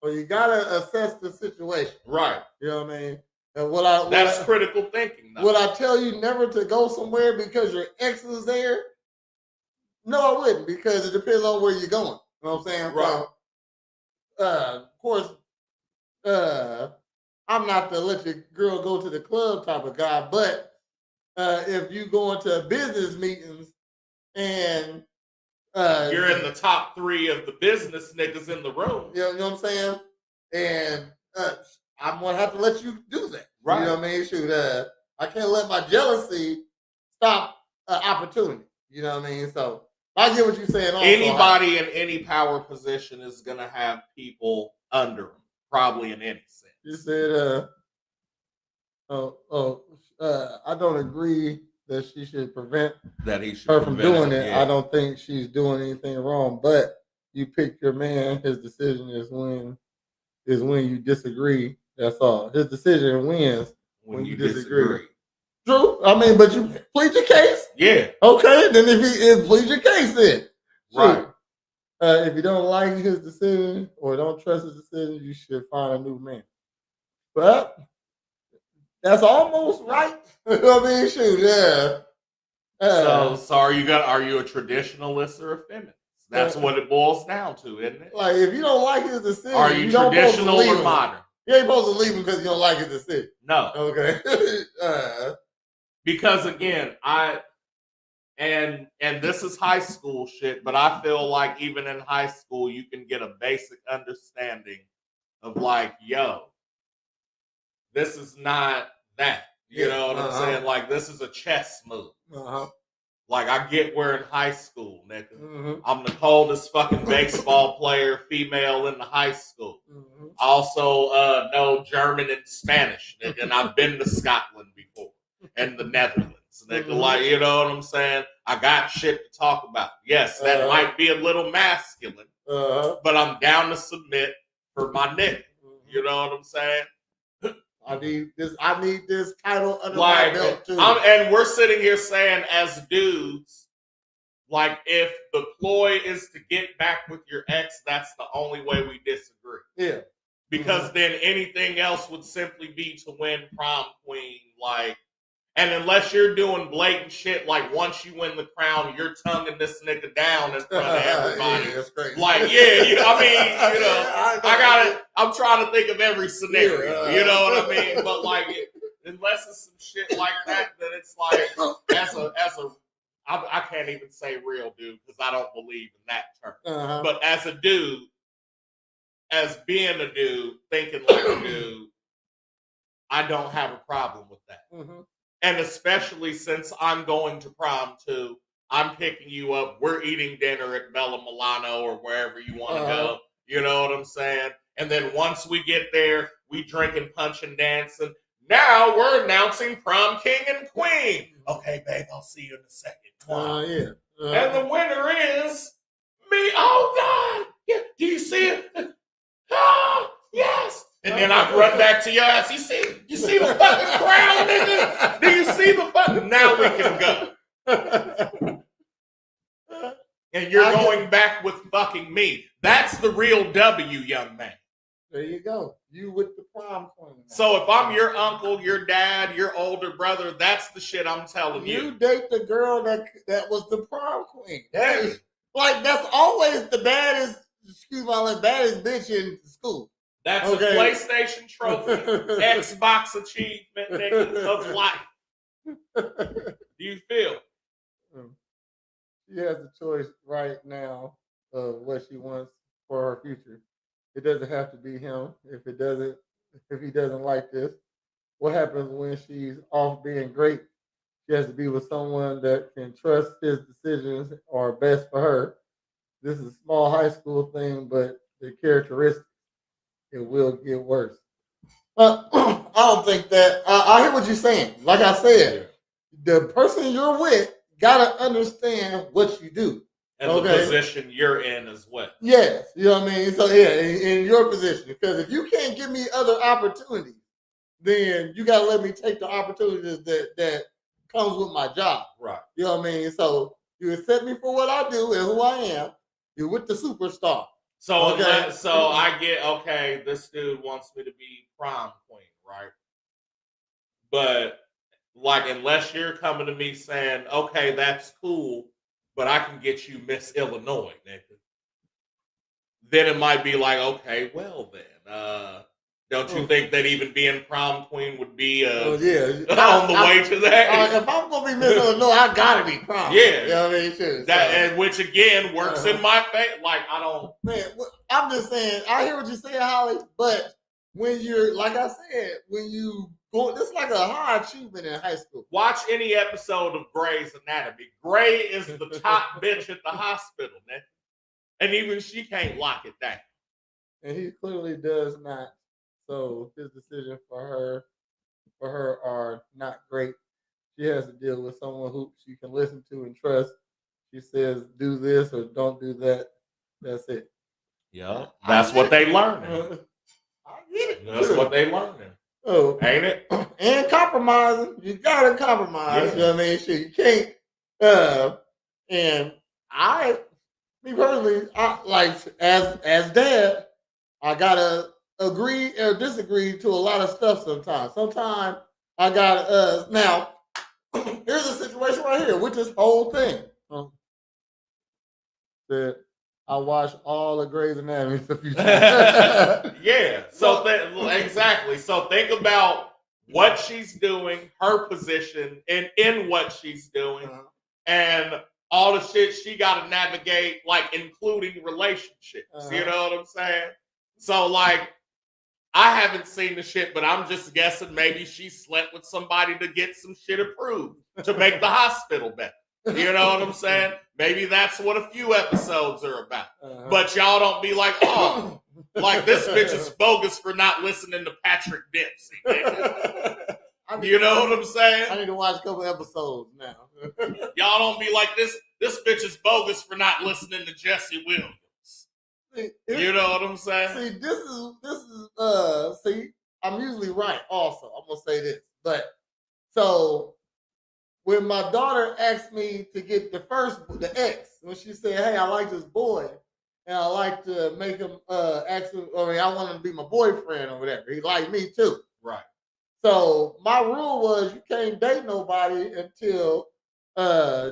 Well, you gotta assess the situation.
Right.
You know what I mean? And
that's critical thinking.
Would I tell you never to go somewhere because your ex is there? No, I wouldn't, because it depends on where you're going. You know what I'm saying?
Right.
So, of course, I'm not the let your girl go to the club type of guy, but if you go into business meetings and
you're in the top 3 of the business niggas in the room.
You know what I'm saying? And I'm gonna have to let you do that. Right. You know what I mean? Shoot, I can't let my jealousy stop opportunity. You know what I mean? So I get what you're saying. Also,
anybody in any power position is gonna have people under them, probably in any sense.
You said, I don't agree that she should prevent her from doing it. Yeah. I don't think she's doing anything wrong, but you pick your man. His decision is when you disagree. That's all. His decision wins when you disagree. True. I mean, but you plead your case.
Yeah.
Okay. Then if plead your case, then
right.
If you don't like his decision or don't trust his decision, you should find a new man. But that's almost right. I mean, shoot, yeah.
So are you a traditionalist or a feminist? That's what it boils down to, isn't it?
Like, if you don't like his decision,
are you traditional or modern?
You ain't supposed to leave him because you don't like his decision.
No.
Okay.
Because again, and this is high school shit, but I feel like even in high school, you can get a basic understanding of like, yo, this is not that. You know what I'm saying? Like, this is a chess move. Like, I get we're in high school, nigga. I'm the coldest fucking baseball player, female in the high school. I also know German and Spanish, nigga, and I've been to Scotland before and the Netherlands, nigga. Like, you know what I'm saying? I got shit to talk about. Yes, that might be a little masculine, but I'm down to submit for my nigga. You know what I'm saying?
I need this title under my belt too.
And we're sitting here saying, as dudes, like, if the ploy is to get back with your ex, that's the only way we disagree.
Yeah.
Because then anything else would simply be to win prom queen. Like, and unless you're doing blatant shit, like once you win the crown, you're tonguing this nigga down in front of everybody.
Yeah, that's crazy.
Like, I'm trying to think of every scenario. You know what I mean? But like, unless it's some shit like that, then it's like, I can't even say real dude because I don't believe in that term. But as a dude, as being a dude, thinking like a dude, I don't have a problem with that. And especially since I'm going to prom too, I'm picking you up. We're eating dinner at Bella Milano or wherever you want to go. You know what I'm saying? And then once we get there, we drinking, punching, dancing. Now we're announcing prom king and queen. Okay, babe, I'll see you in a second. And the winner is me. Oh, God. Yeah. Do you see it? Oh, yes. And then I run back to your ass. You see the fucking crown, nigga? Do you see the fucking? Now we can go. And you're going back with fucking me. That's the real W, young man.
There you go. You with the prom queen.
So if I'm your uncle, your dad, your older brother, that's the shit I'm telling you.
You date the girl that was the prom queen. That's always the baddest, baddest bitch in school.
That's a PlayStation trophy, Xbox achievement, nigga, of life. Do you feel?
She has a choice right now of what she wants for her future. It doesn't have to be him. If he doesn't like this, what happens when she's off being great? She has to be with someone that can trust his decisions are best for her. This is a small high school thing, but the characteristics, it will get worse. I don't think that. I hear what you're saying. Like I said, the person you're with gotta understand what you do
and the position you're in as well.
Yes, you know what I mean. So yeah, in your position, because if you can't give me other opportunities, then you gotta let me take the opportunities that comes with my job.
Right.
You know what I mean. So you accept me for what I do and who I am. You're with the superstar.
So so I get, okay, this dude wants me to be prom queen, right? But like, unless you're coming to me saying, okay, that's cool, but I can get you Miss Illinois, nigga, then it might be like, okay, well then, don't you think that even being prom queen would be on the way to that?
If I'm gonna be Miss Illinois, I gotta be prom.
Yeah,
you know what I mean. Sure,
and which again works in my face. Like, I don't.
Man, I'm just saying. I hear what you're saying, Holly. But when you're, like I said, when you go, it's like a high achievement in high school.
Watch any episode of Grey's Anatomy. Grey is the top bitch at the hospital, man. And even she can't lock it down.
And he clearly does not. So his decision for her are not great. She has to deal with someone who she can listen to and trust. She says, do this or don't do that. That's it.
Yeah. That's what they learning.
I get it.
That's what they learning.
Oh,
ain't it?
And compromising. You gotta compromise. Yeah. You know what I mean? Shit, you can't and me personally, I like as dad, I gotta agree or disagree to a lot of stuff sometimes. Sometimes I gotta now here's a situation right here with this whole thing. That I watched all the Grey's Anatomy a few times.
Yeah. So exactly. So think about what she's doing, her position, and in what she's doing, and all the shit she got to navigate, like including relationships. You know what I'm saying? So like, I haven't seen the shit, but I'm just guessing maybe she slept with somebody to get some shit approved to make the hospital better. You know what I'm saying? Maybe that's what a few episodes are about. But y'all don't be like, oh, like this bitch is bogus for not listening to Patrick Dempsey. You know what I'm saying?
I need to watch a couple episodes now.
Y'all don't be like this bitch is bogus for not listening to Jesse Williams. You know what I'm saying?
See, this is see, I'm usually right also. I'm gonna say this. But so when my daughter asked me to get the ex, when she said, hey, I like this boy, and I like to make him I want him to be my boyfriend or whatever. He liked me too.
Right.
So my rule was you can't date nobody until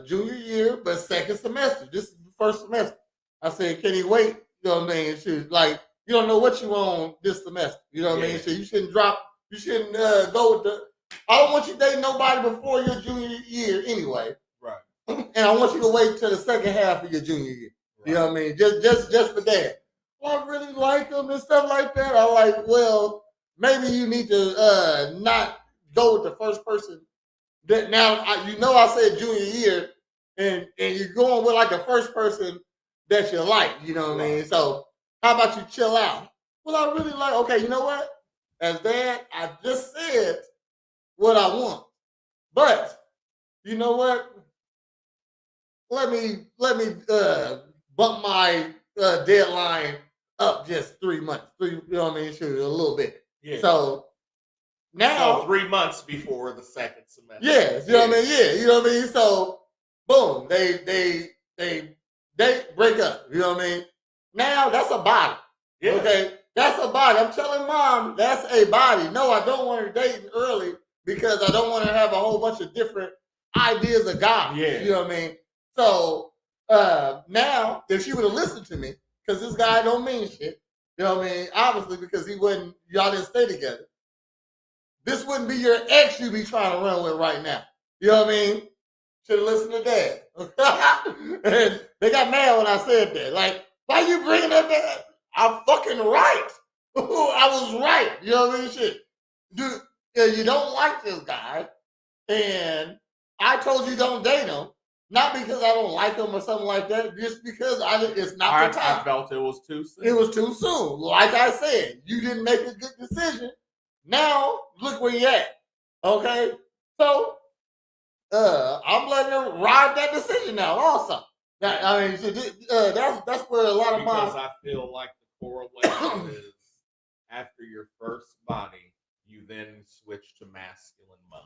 junior year, but second semester. This is the first semester. I said, can he wait? You know what I mean? She was like, you don't know what you want this semester. You know what I mean? So you shouldn't go with the. I don't want you dating nobody before your junior year anyway.
Right.
And I want you to wait till the second half of your junior year. Right. You know what I mean? Just for that. Well, I really like them and stuff like that. I like, well, maybe you need to not go with the first person. That now I said junior year, and you're going with like the first person that you like. You know what I mean? So how about you chill out? Well, I really like. Okay, you know what? As dad, I just said what I want, but you know what? Let me bump my deadline up just 3 months. You know what I mean? Sure, a little bit.
Yeah.
So now
3 months before the second semester.
Yes, you know what I mean? Yeah, you know what I mean? So boom, they break up. You know what I mean? Now that's a body. Yeah. Okay. That's a body. I'm telling mom that's a body. No, I don't want her dating early because I don't want to have a whole bunch of different ideas of guys. Yeah. You know what I mean? So now if she would have listened to me, because this guy don't mean shit, you know what I mean? Obviously, because y'all didn't stay together. This wouldn't be your ex you be trying to run with right now. You know what I mean? Should have listened to Dad. And they got mad when I said that. Like, why you bringing up that? I'm fucking right. I was right. You know what I mean? Shit. Dude, you don't like this guy. And I told you don't date him, not because I don't like him or something like that, just because it's not the time.
I felt it was too soon.
It was too soon. Like I said, you didn't make a good decision. Now look where you're at. Okay, so I'm letting her ride that decision out. Also, I mean, so that's where a lot of
because I feel like the correlation is after your first body, you then switch to masculine mode.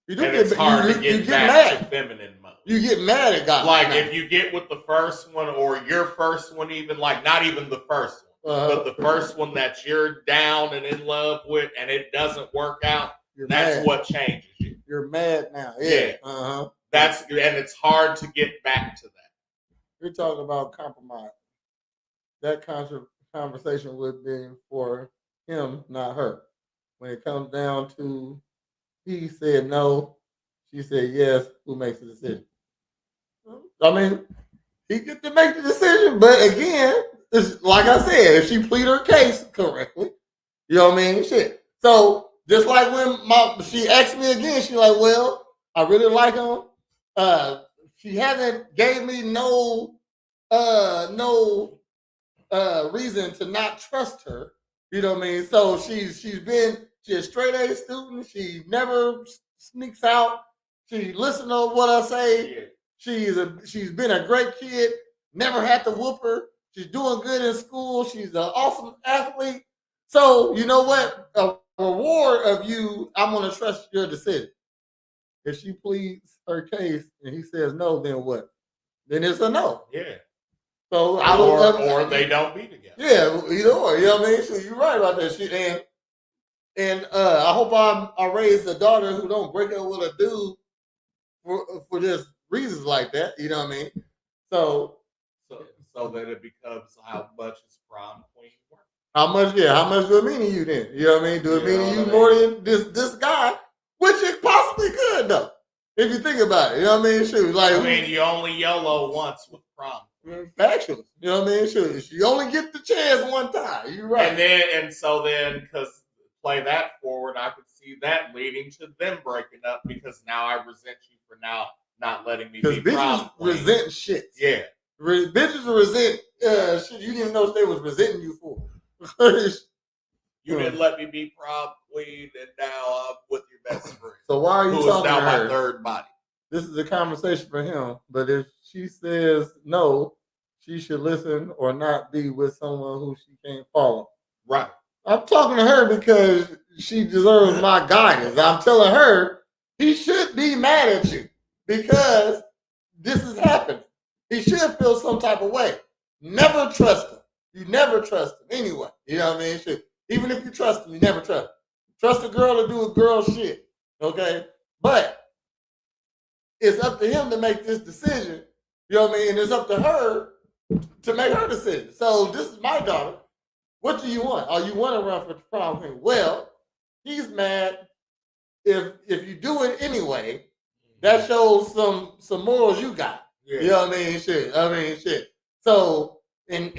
It's hard to get back
mad.
to feminine mode.
You get mad at God.
Like if you get with the first one or your first one, even like not even the first one, but the first one that you're down and in love with, and it doesn't work out. That's mad. What changes you.
You're mad now.
Yeah. And it's hard to get back to that.
You're talking about compromise. That conversation would be for him, not her. When it comes down to he said no, she said yes, who makes the decision? I mean, he get to make the decision, but again, it's, like I said, if she plead her case correctly, you know what I mean? Shit. So just like when she asked me again, she like, well, I really like him. She hasn't gave me no reason to not trust her. You know what I mean? So she's a straight A student. She never sneaks out. She listens to what I say. Yeah. She's been a great kid. Never had to whoop her. She's doing good in school. She's an awesome athlete. So you know what? A reward of you, I'm gonna trust your decision. If she pleads her case and he says no, then what? Then it's a no.
Yeah.
So
or they don't be together.
Yeah, either or. You know what I mean? So you're right about that shit. And I hope I raise a daughter who don't break up with a dude for just reasons like that. You know what I mean? So
that it becomes how much is prom queen worth?
How much do it mean to you then? You know what I mean? Do it mean to you more than this guy? Which it possibly could though. If you think about it. You know what I mean? Shoot, like
you only YOLO once with prom.
Factual. You know what I mean? Shoot, you only get the chance one time. You're right.
And so because play that forward, I could see that leading to them breaking up because now I resent you for now not letting me be prom queen.
Resent shit.
Yeah.
Bitches resent shit you didn't even know they was resenting you for.
You didn't let me be prom queen, and now I'm with your best friend.
So why are you talking
now
to her?
My third body.
This is a conversation for him. But if she says no, she should listen or not be with someone who she can't follow.
Right.
I'm talking to her because she deserves my guidance. I'm telling her he should be mad at you because this is happening. He should feel some type of way. Never trust him. You never trust him anyway. You know what I mean? Even if you trust him, you never trust him. Trust a girl to do a girl shit. Okay? But it's up to him to make this decision. You know what I mean? And it's up to her to make her decision. So this is my daughter. What do you want? Oh, you want to run for prom queen? Well, he's mad. If you do it anyway, that shows some morals you got. Yeah. You know what I mean? Shit. So and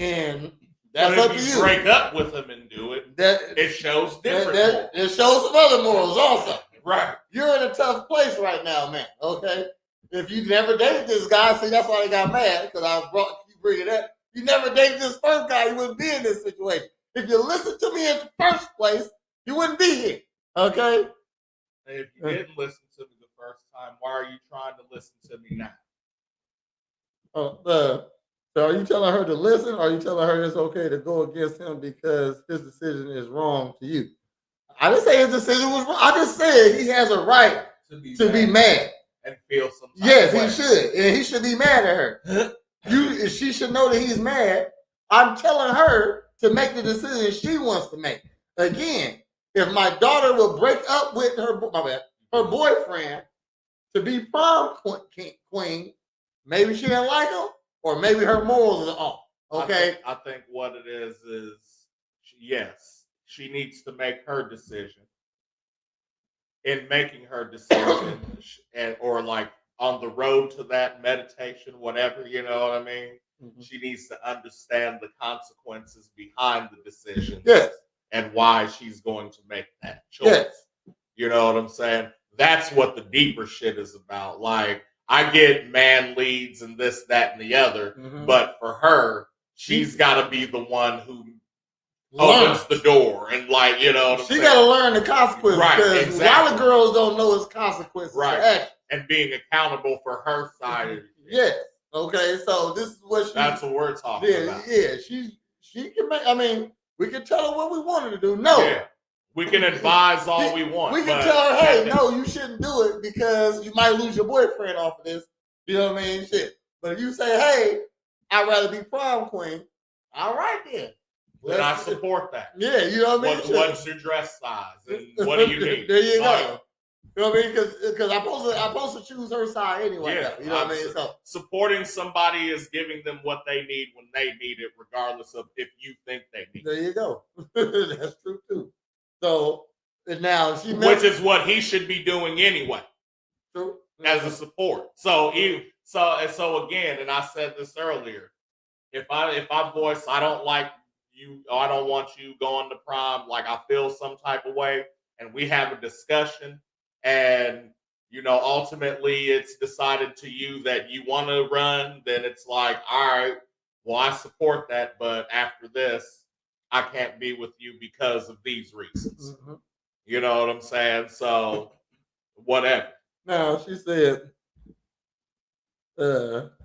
that's up to you.
If you break up with him and do it, it shows different.
It shows some other morals also.
Right.
You're in a tough place right now, man. Okay. If you never dated this guy, see that's why they got mad because you bring it up. You never dated this first guy, you wouldn't be in this situation. If you listened to me in the first place, you wouldn't be here. Okay?
And if you didn't listen to me the first time, why are you trying to listen to me now?
So are you telling her to listen or are you telling her it's okay to go against him because his decision is wrong to you? I didn't say his decision was wrong. I just said he has a right to be mad.
And feel some type
Yes,
of way.
He should. And he should be mad at her. She should know that he's mad. I'm telling her to make the decision she wants to make. Again, if my daughter will break up with her boyfriend to be prom queen, maybe she didn't like him, or maybe her morals are off. Okay?
I think what it is yes, she needs to make her decision. In making her decision, or like on the road to that meditation, whatever, you know what I mean? Mm-hmm. She needs to understand the consequences behind the decision.
Yes.
And why she's going to make that choice.
Yes.
You know what I'm saying? That's what the deeper shit is about. Like, I get man leads and this, that, and the other, but for her, she's got to be the one who opens the door and, like, you know what I'm saying?
She got to learn the consequences.
Right,
exactly. A lot of girls don't know its consequences.
Right. And being accountable for her side.
Yes. Okay, so this is what
that's what we're talking about.
Yeah, she can make, I mean, we can tell her what we want her to do. No. Yeah.
We can advise all we want.
We can tell her, hey, no, you shouldn't do it because you might lose your boyfriend off of this. You know what I mean? Shit. But if you say, hey, I'd rather be prom queen, all right then.
And I support that.
Yeah, you know what I mean?
What's your dress size? And what do you need?
There you go. You know what I mean? Because I'm supposed to choose her side anyway.
Yeah,
you know what I mean? So
supporting somebody is giving them what they need when they need it, regardless of if you think they need it.
There you go. That's true too. So now
which is what he should be doing anyway.
True.
As a support. So again, and I said this earlier, if I voice I don't like you, or I don't want you going to prom, like I feel some type of way, and we have a discussion, and you know, ultimately it's decided to you that you want to run, then it's like, all right, well, I support that, but after this, I can't be with you because of these reasons. You know what I'm saying? So whatever.
Now she said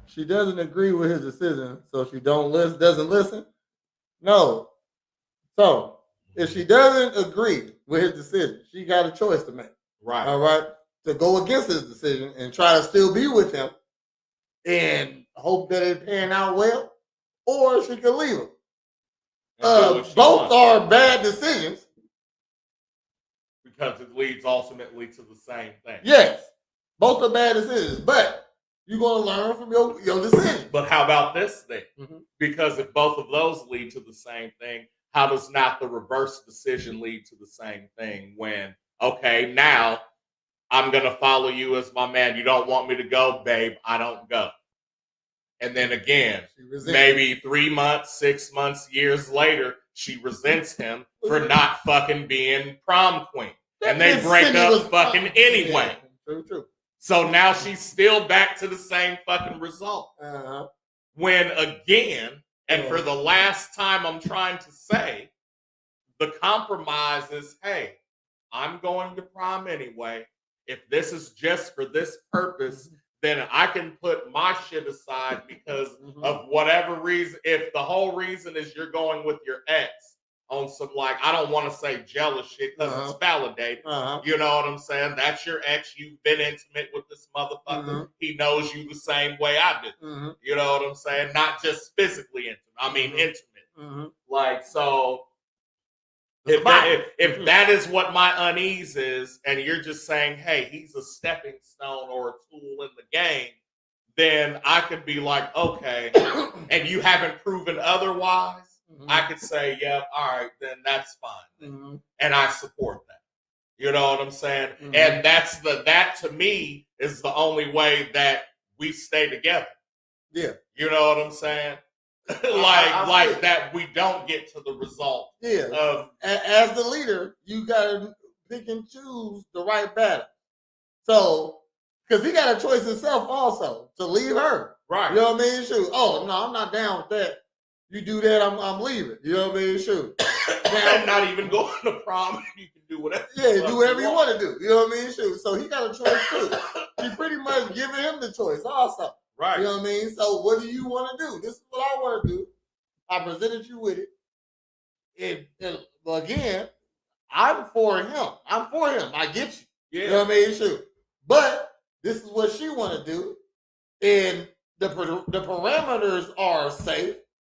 she doesn't agree with his decision, so she doesn't listen. No. So if she doesn't agree with his decision, she got a choice to make.
Right.
All right. To go against his decision and try to still be with him and hope that it pan out well, or she can leave him. Both are bad decisions.
Because it leads ultimately to the same thing.
Yes. Both are bad decisions, but you're going to learn from your decision.
But how about this thing? Because if both of those lead to the same thing, how does not the reverse decision lead to the same thing? When, okay, now I'm going to follow you as my man. You don't want me to go, babe. I don't go. And then again, maybe 3 months, 6 months, years later, she resents him for not fucking being prom queen. And they break up fucking anyway.
Yeah, true.
So now she's still back to the same fucking result. When again, and for the last time I'm trying to say, the compromise is, hey, I'm going to prom anyway. If this is just for this purpose, then I can put my shit aside because of whatever reason. If the whole reason is you're going with your ex on some, like, I don't want to say jealous shit because it's validated. You know what I'm saying? That's your ex. You've been intimate with this motherfucker. He knows you the same way I do. You know what I'm saying? Not just physically intimate. I mean intimate. Like, so if that is what my unease is, and you're just saying, hey, he's a stepping stone or a tool in the game, then I could be like, okay, and you haven't proven otherwise, I could say, yeah, all right, then that's fine. And I support that. You know what I'm saying? And that to me is the only way that we stay together.
Yeah.
You know what I'm saying? like that we don't get to the result.
Yeah. As the leader, you gotta pick and choose the right battle. So, because he got a choice himself also to leave her.
Right.
You know what I mean? Shoot. Oh no, I'm not down with that. You do that, I'm leaving. You know what I mean? Shoot.
Now, not even going to prom. You can do whatever.
Yeah, do whatever you want to do. You know what I mean? Shoot. So he got a choice too. She pretty much giving him the choice also.
Right.
You know what I mean? So what do you want to do? This is what I want to do. I presented you with it. And again, I'm for him. I get you.
Yeah.
You know what I mean? Shoot. But this is what she want to do. And the parameters are safe.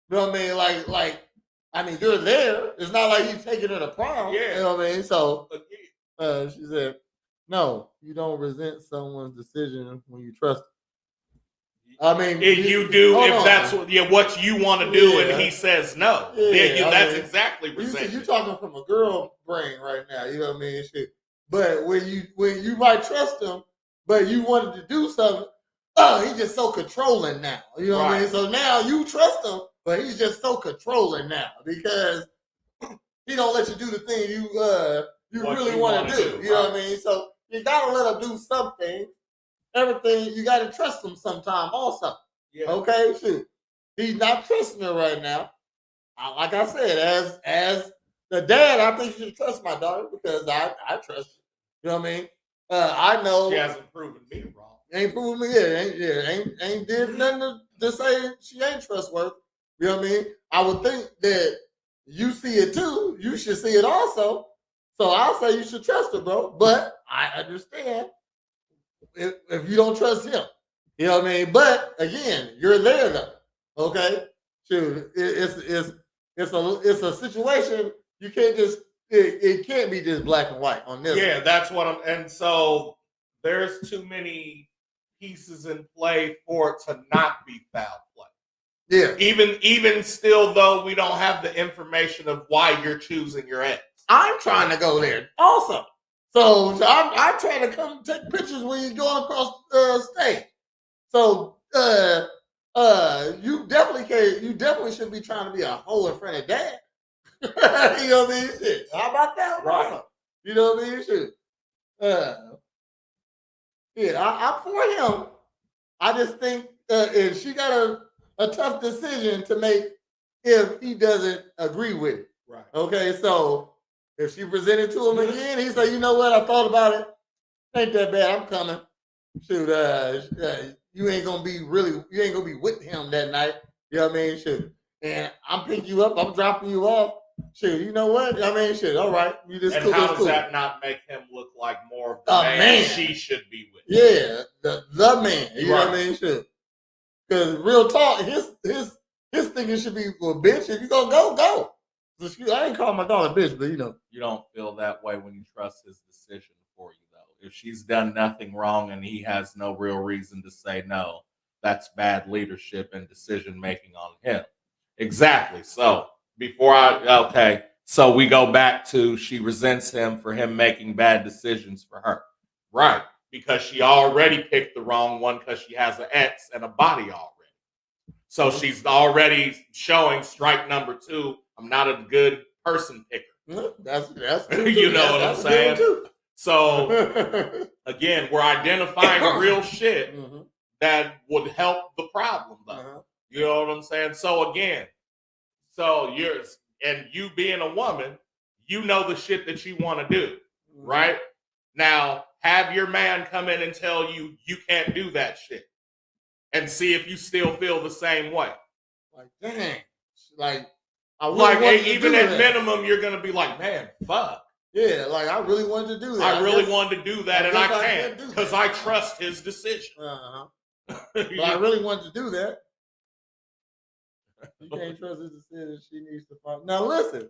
You know what I mean? You're there. It's not like you taking her to prom.
Yeah.
You know what I mean? So she said, no, you don't resent someone's decision when you trust them. I mean,
if you do, if that's what you want to do, and he says no, then that's exactly resentment.
You talking from a girl brain right now. You know what I mean? Shit. But when you might trust him, but you wanted to do something, he's just so controlling now. You know what I mean? So now you trust him, but he's just so controlling now because he don't let you do the thing you really want to do. You know what I mean? So you gotta let her do something. Everything you gotta trust them sometime also.
Yeah.
Okay, shoot. He's not trusting her right now. Like I said, as the dad, I think you should trust my daughter because I trust you. You know what I mean? I know
She hasn't proven me wrong.
ain't proven me yet. Ain't did nothing to say she ain't trustworthy. You know what I mean? I would think that you see it too. You should see it also. So I'll say you should trust her, bro. But I understand if you don't trust him. You know what I mean? But again, you're there though. Okay? Shoot, it's a situation you can't just it can't be just black and white on this.
Yeah, that's what I'm. And so there's too many pieces in play for it to not be foul play.
Yeah.
Even still, though, we don't have the information of why you're choosing your ex.
I'm trying to go there also. So I'm trying to come take pictures when you're going across the state. So you definitely can. You definitely should be trying to be a hoe in front of dad. You know what I mean? Shit. How about that?
Right.
Also? You know what I mean? Shit. Yeah, I'm for him. I just think if she got a tough decision to make if he doesn't agree with it.
Right.
Okay, so if she presented to him again, he said, "You know what? I thought about it. Ain't that bad. I'm coming. Shoot, you ain't gonna be with him that night. You know what I mean? Shoot, and I'm picking you up. I'm dropping you off. Shoot, you know what? I mean, shit. All right, you just
And
cool.
how
Cool.
does that not make him look like more of the
A
man,
man.
she should be with?
Yeah, the man. You know what I mean? Shit. Because real talk, his thinking should be, well, bitch, if you gonna go, go. I ain't calling my daughter bitch, but you know.
You don't feel that way when you trust his decision for you, though. If she's done nothing wrong and he has no real reason to say no, that's bad leadership and decision making on him. Exactly. So so we go back to she resents him for him making bad decisions for her. Right. Because she already picked the wrong one because she has an ex and a body already. So she's already showing strike number 2. I'm not a good person picker.
That's
you know what I'm saying? So again, we're identifying real shit that would help the problem, though. You know what I'm saying? So again, you being a woman, you know the shit that you want to do, right? Now, have your man come in and tell you you can't do that shit, and see if you still feel the same way.
Like, dang, like
I really even at minimum, you're gonna be like, man, fuck.
Yeah, like I really wanted to do that.
I really wanted to do that, and I can't because I trust his decision.
But I really wanted to do that. You can't trust his decision. She needs to find. Now listen,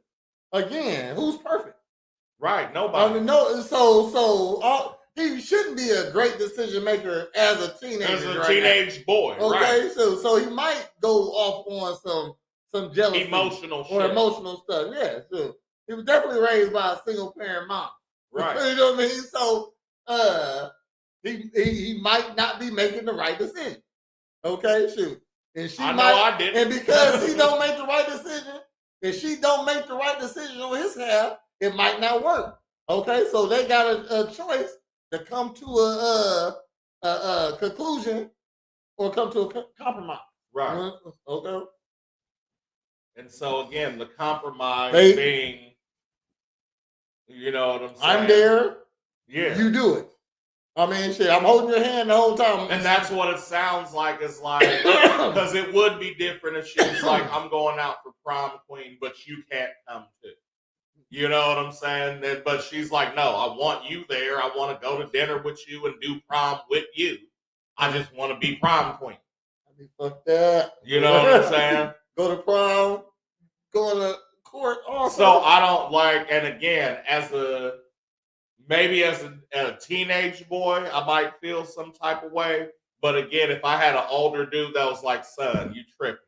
again, who's perfect?
Right, nobody.
I mean, no. So he shouldn't be a great decision maker as a teenager.
As a teenage boy,
okay.
Right.
So he might go off on some jealousy,
emotional
stuff. Yeah. So he was definitely raised by a single parent mom.
Right.
You know what I mean? So he might not be making the right decision. Okay, shoot. And she
I didn't.
And because he don't make the right decision, if she don't make the right decision on his half, it might not work. Okay, so they got a choice to come to a conclusion or come to a compromise.
Right.
Okay.
And so again, the compromise being, you know what I'm saying?
I'm there.
Yeah.
You do it. I mean, shit, I'm holding your hand the whole time.
And that's what it sounds like. It's like, because it would be different if she was like, I'm going out for prom queen, but you can't come too. You know what I'm saying? But she's like, no, I want you there. I want to go to dinner with you and do prom with you. I just want to be prom queen.
I be fucked up.
You know what I'm saying?
Go to prom, go to court also.
So I don't like, and again, maybe as a teenage boy, I might feel some type of way. But again, if I had an older dude that was like, son, you tripping.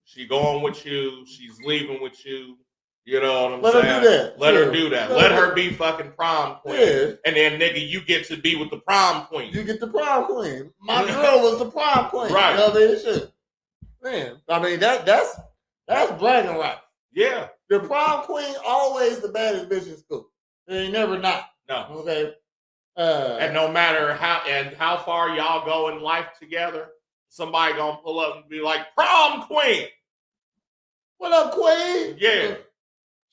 She going with you. She's leaving with you. You know what I'm saying?
Let her do that.
Let her do that. Let her be fucking prom queen.
Yeah.
And then, nigga, you get to be with the prom queen.
You get the prom queen. My girl was the prom queen.
Right.
You know what I mean? Shit. Man, I mean, that's bragging rights.
Yeah.
The prom queen always the baddest bitch in school. They ain't never not.
No.
Okay.
And no matter how far y'all go in life together, somebody gonna pull up and be like, "Prom queen."
What up, Queen?
Yeah.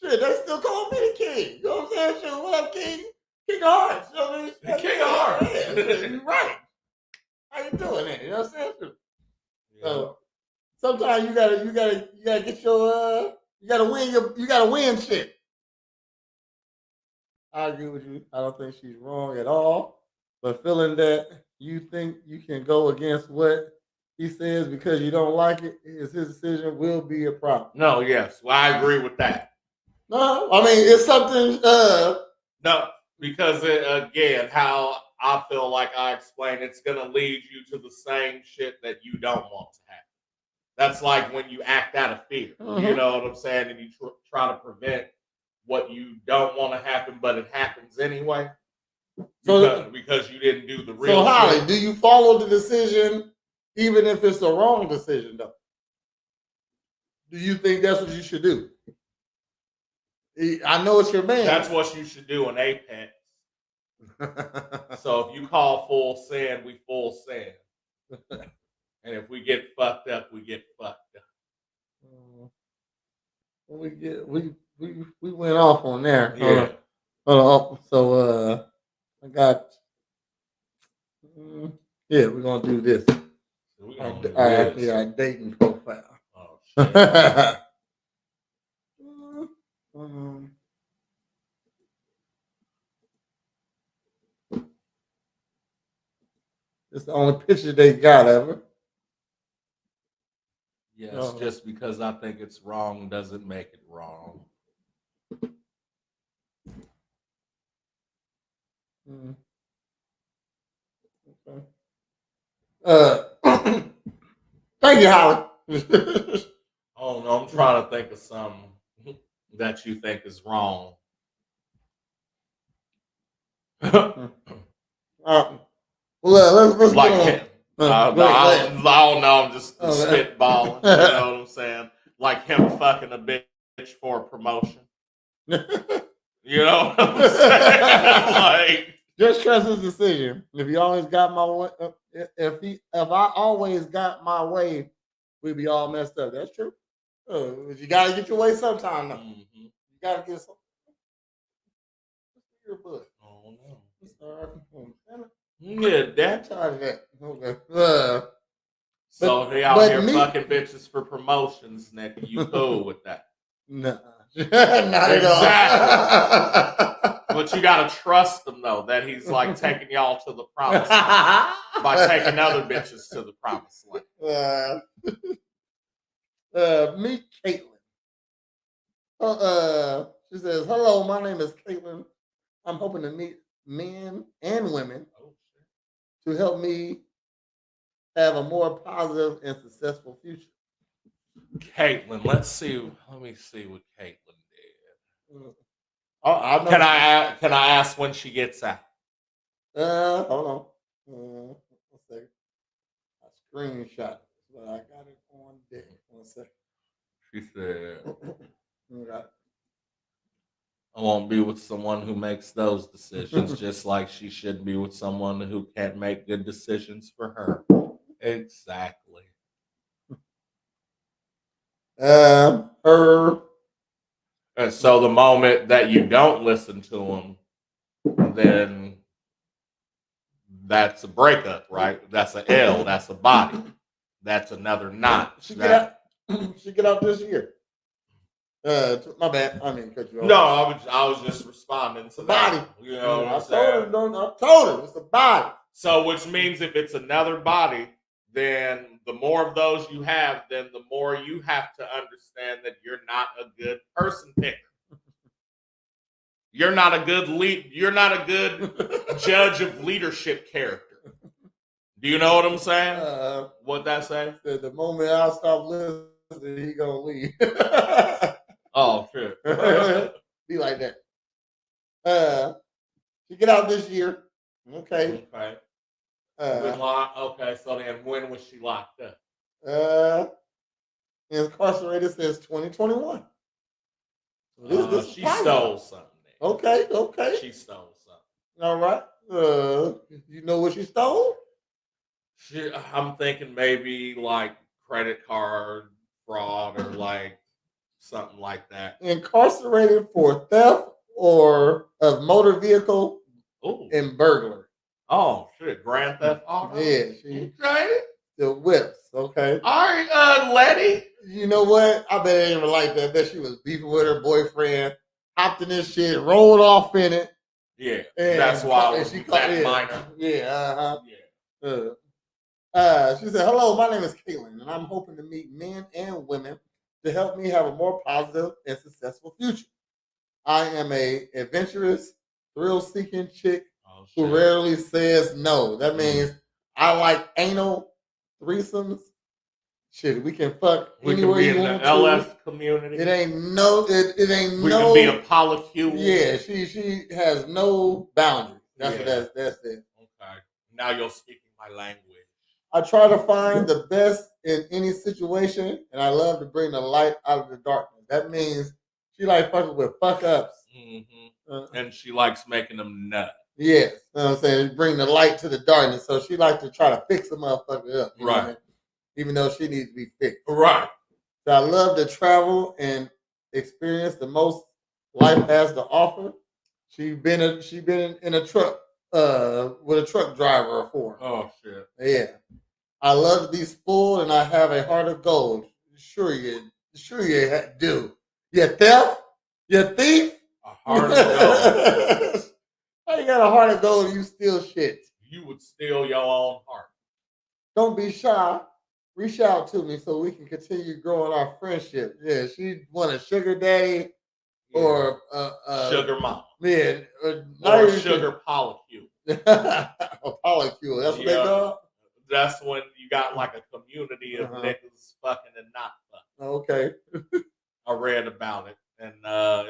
Shit, they still call me the king. You know what I'm saying? Shit, what up, King? King of Hearts. You know what I mean?
The King of Hearts.
Yeah, shit, you right. How you doing that? You know what I'm saying?
Yeah.
So sometimes you gotta get your you gotta win shit. I agree with you. I don't think she's wrong at all. But feeling that you think you can go against what he says because you don't like it is his decision will be a problem.
No, yes. Well, I agree with that.
No, I mean it's something
No, because again, how I feel like I explained, it's gonna lead you to the same shit that you don't want to happen. That's like when you act out of fear. You know what I'm saying? And you try to prevent what you don't want to happen, but it happens anyway. Because you didn't do the real.
So Holly,
shit.
do you follow the decision even if it's the wrong decision though? Do you think that's what you should do? I know it's your man.
That's what you should do in Apex. So if you call full send, we full send. And if we get fucked up, we get fucked up.
We went off on there.
Yeah.
So I got yeah, we're gonna do this. Our dating profile.
Oh shit.
It's the only picture they got ever.
Yes, just because I think it's wrong doesn't make it wrong.
Okay. Thank you, Holly.
Oh no, I'm trying to think of something that you think is wrong.
Let's
like
him.
I don't know. I'm just spitballing. You know what I'm saying? Like him fucking a bitch for a promotion. You know what I'm saying? Like
just trust his decision. If he always got my way, if I always got my way, we'd be all messed up. That's true. You gotta get your way sometime. Though. Mm-hmm. You gotta get some. Your butt.
Oh
no.
Yeah, that.
Tired of that. Okay.
So they out here fucking bitches for promotions, nigga. You cool with that?
Nah. Not at all.
But you gotta trust him though, that he's like taking y'all to the promised land by taking other bitches to the promised land.
Meet Caitlin. She says, "Hello, my name is Caitlin. I'm hoping to meet men and women to help me have a more positive and successful future."
Caitlin, let me see what Caitlin did.
Can
I ask when she gets out?
Hold on. 1 second. I screenshot it, but I got it on deck. 1 second.
She said, I won't be with someone who makes those decisions, just like she should be with someone who can't make good decisions for her. Exactly.
Her.
And so the moment that you don't listen to him, then that's a breakup, right? That's an L. That's a body. That's another notch.
She get out this year. My bad. I mean, cut you off.
No, I was just responding to
body.
That. You know what I'm
saying? I told her it's a body.
So, which means if it's another body, then the more of those you have, then the more you have to understand that you're not a good person picker. You're not a good You're not a good judge of leadership character. Do you know what I'm saying? What that say?
The moment I stop listening, he gonna leave.
Oh, shit.
Be like that. She get out this year. Okay.
Okay, so then when was she locked up?
Incarcerated since 2021.
She stole something.
Okay.
She stole something.
All right. You know what she stole?
Shit, I'm thinking maybe like credit card fraud or like something like that.
Incarcerated for theft or of motor vehicle
Oh,
and burglary.
oh shit, Grand Theft Auto.
Yeah, she
Okay.
the whips. Okay.
All right, Letty.
You know what? I bet I ain't even like that. I bet she was beefing with her boyfriend, hopped in this shit, rolled off in it,
Yeah,
and,
that's why it was
she called.
that
Yeah,
minor.
yeah.
Yeah.
She said, "Hello, my name is Caitlin, and I'm hoping to meet men and women to help me have a more positive and successful future. I am a adventurous, thrill-seeking chick
Oh
who
shit.
rarely says no. That means I like anal threesomes. Shit, we can fuck
We can
anywhere
be
you
in the
want to.
LF community.
It ain't no. It ain't
We
no.
can be a polycule.
Yeah, she has no boundaries. That's what
Yeah.
that's it.
Okay. Now you're speaking my language.
I try to find the best in any situation, and I love to bring the light out of the darkness. That means she like fucking with fuck ups.
And she likes making them nut.
Yes, you know what I'm saying? Bring the light to the darkness. So she like to try to fix a motherfucker up. You know what I mean? Even though she needs to be fixed.
Right.
So I love to travel and experience the most life has to offer. She been in a truck with a truck driver before.
Oh shit.
Yeah. I love to be spoiled and I have a heart of gold. Sure you do. You theft? You thief?
A heart of gold.
How you got a heart of gold and you steal shit?
You would steal your own heart.
Don't be shy. Reach out to me so we can continue growing our friendship. Yeah, she want a sugar daddy or
sugar mom.
Man,
or a sugar polycule.
A polycule. That's what they call.
That's when you got like a community of niggas fucking and not fucking.
Okay.
I read about it and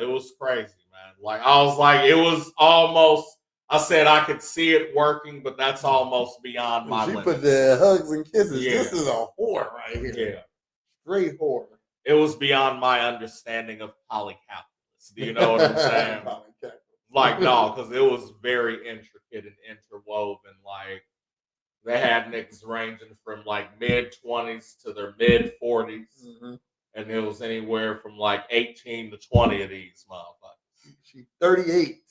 it was crazy, man. Like I was like, it was almost. I said I could see it working, but that's almost beyond my limits.
She put the hugs and kisses.
Yeah.
This is a whore right here.
Yeah.
Straight whore.
It was beyond my understanding of polycalculus. Do you know what I'm saying? Like, no, because it was very intricate and interwoven. Like, they had niggas ranging from like mid-20s to their mid-40s. And it was anywhere from like 18 to 20 of these motherfuckers.
She's 38.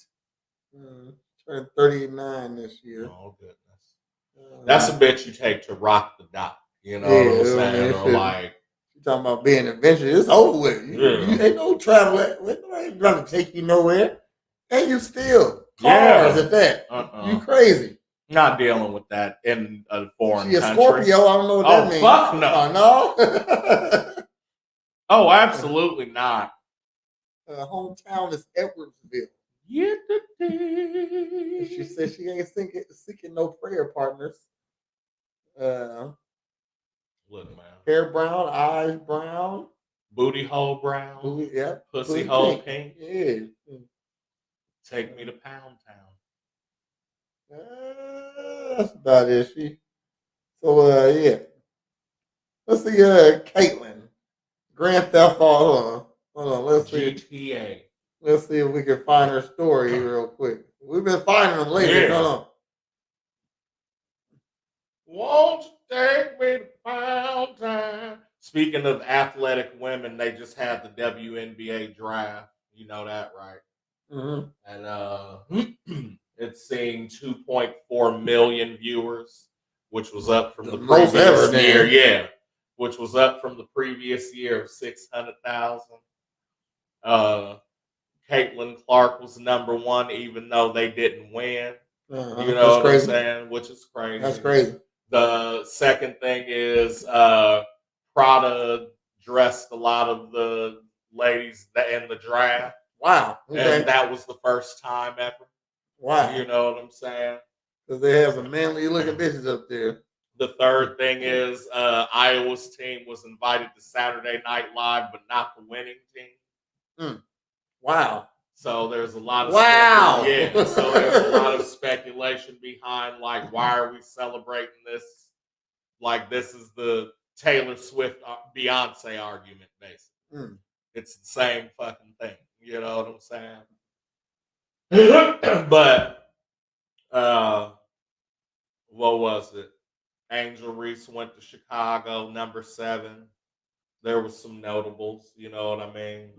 Turned 39 this year.
Oh, goodness. That's a bitch you take to rock the dock. You know what I'm saying? Or like,
you talking about being adventurous. It's over with. You ain't no travel. Ain't gonna take you nowhere. And you steal cars at that. You crazy.
Not dealing with that in a foreign country.
She a Scorpio. I don't know what that means.
Fuck no.
No.
Oh, absolutely not.
Hometown is Edwardsville.
Yeah.
She said she ain't seeking no prayer partners.
Look, man.
Hair brown, eyes brown,
booty hole brown, pussy hole pink.
Yeah.
Take me to Pound Town.
That's about it. So yeah. Let's see, Caitlin. Grand Theft Auto. Hold on. Let's see.
GTA.
Let's see if we can find her story real quick. We've been finding them lately.
Yeah.
Hold on.
Won't you take me to Pound Town? Speaking of athletic women, they just had the WNBA draft. You know that, right? And it's seeing 2.4 million viewers, which was up from the previous year. Yeah, which was up from the previous year of 600,000. Caitlin Clark was number one, even though they didn't win. You know what I'm saying? Which is crazy.
That's crazy.
The second thing is Prada dressed a lot of the ladies in the draft.
Wow. Okay.
And that was the first time ever.
Wow.
You know what I'm saying?
Because they have some manly looking bitches up there.
The third thing is Iowa's team was invited to Saturday Night Live, but not the winning team.
Wow.
So there's a lot of
Yeah.
So there's a lot of speculation behind like, why are we celebrating this? Like, this is the Taylor Swift Beyonce argument, basically. It's the same fucking thing. You know what I'm saying? But what was it? Angel Reese went to Chicago, number 7. There was some notables, you know what I mean?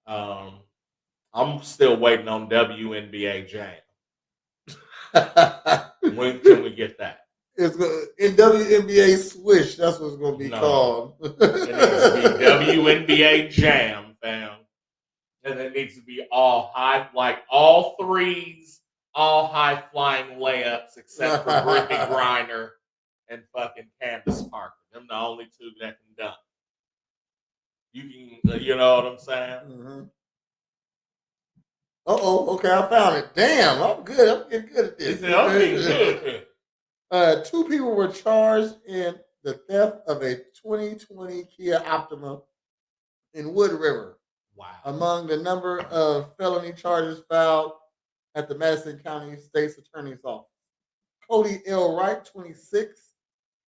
Mm-hmm.
I'm still waiting on WNBA Jam. When can we get that?
It's in WNBA Swish. That's what it's going to be called.
It needs to be WNBA Jam, fam. And it needs to be all high, like all threes, all high flying layups, except for Brittany Griner and fucking Candace Parker. Them the only two that can dunk. You can, you know what I'm saying?
Mm-hmm. Okay, I found it. Damn, I'm good. I'm getting good at this.
I'm getting good.
2 people were charged in the theft of a 2020 Kia Optima in Wood River.
Wow.
Among the number of felony charges filed at the Madison County State's Attorney's Office. Cody L. Wright, 26,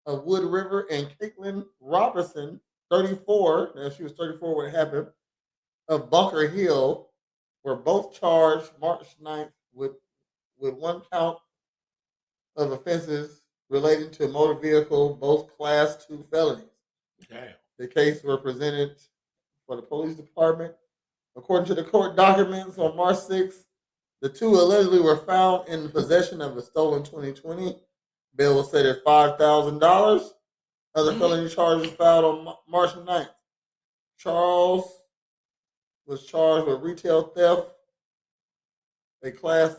of Wood River, and Caitlin Robertson, 34, and she was 34 when it happened, of Bunker Hill, were both charged March 9th with 1 count of offenses relating to a motor vehicle, both Class 2 felonies.
Damn.
The case were presented for the police department. According to the court documents, on March 6th, the 2 allegedly were found in possession of a stolen 2020. Bail was set at $5,000. Other felony charges filed on March 9th. Charles was charged with retail theft, a Class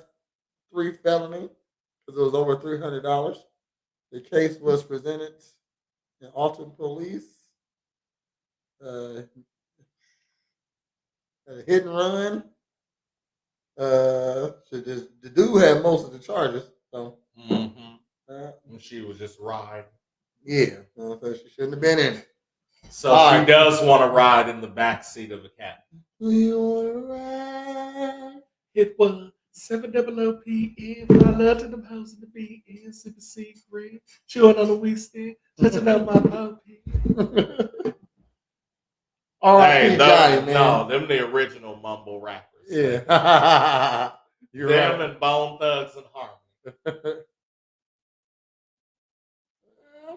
3 felony, because it was over $300. The case was presented in Alton Police. Hit and run. The dude had most of the charges. So,
and she was just riding.
Yeah, so she shouldn't have been in it.
So she does want to ride in the back seat of a cat.
Do you want to ride?
It was 7:00 p.m. I love to the house in the B.M. Sipping secret, chewing on the weed stick, touching up my puppy.
All right,
man. No, them the original mumble rappers.
Yeah,
you're them right. And Bone Thugs and Harmony.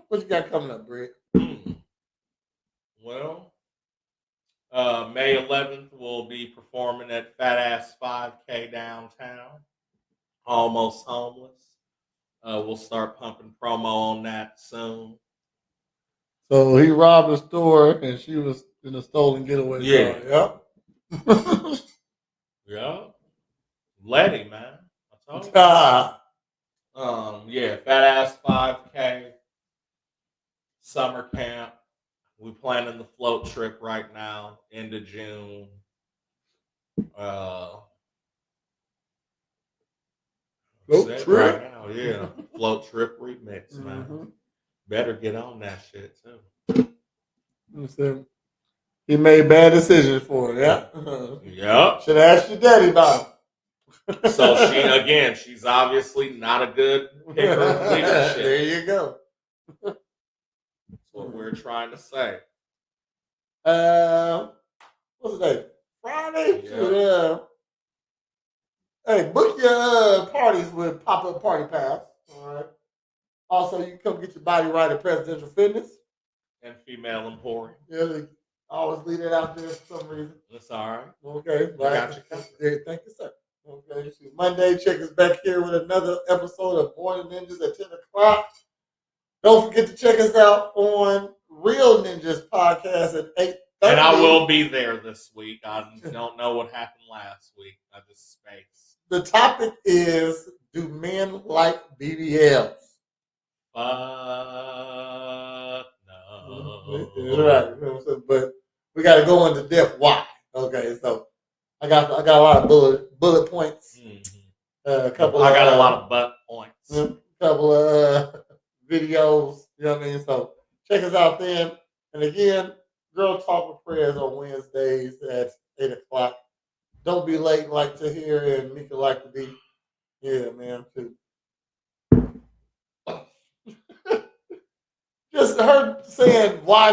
What you got coming up, Brett?
Well, May 11th, we'll be performing at Fat Ass 5K downtown. Almost Homeless. We'll start pumping promo on that soon.
So he robbed a store and she was in a stolen getaway.
Yeah. Yep. Yeah. Letty, man. I told you. Yeah, Fat Ass 5K. Summer camp. We're planning the float trip right now, end of June. Float trip right now, yeah. Float trip remix, man. Better get on that shit too.
He made bad decisions for it, yeah.
Yeah.
Should have asked your daddy about it.
So she's obviously not a good picker of leadership.
There you go.
That's what we're trying to say.
What's the day? Friday?
Yeah.
Hey, book your parties with Pop-Up Party Pass. All right. Also, you can come get your body right at Presidential Fitness.
And Female Emporium.
Yeah, they always leave it out there for some reason.
That's all right.
Okay.
I got you covered.
Thank you, sir. Okay. So Monday, check us back here with another episode of Morn'n Ninjas at 10 o'clock. Don't forget to check us out on Real Ninjas podcast at 8:30.
And I will be there this week. I don't know what happened last week. I just spaced.
The topic is, do men like BBLs?
No.
That's right. You know what I'm saying? But we got to go into depth why. Okay, so I got a lot of bullet points.
I got a lot of butt points.
A couple of videos. You know what I mean? So check us out then. And again, Girl Talk with Prayers on Wednesdays at 8 o'clock. Don't be late like Tahir and Mika like to be. Yeah, man, too. Just her saying why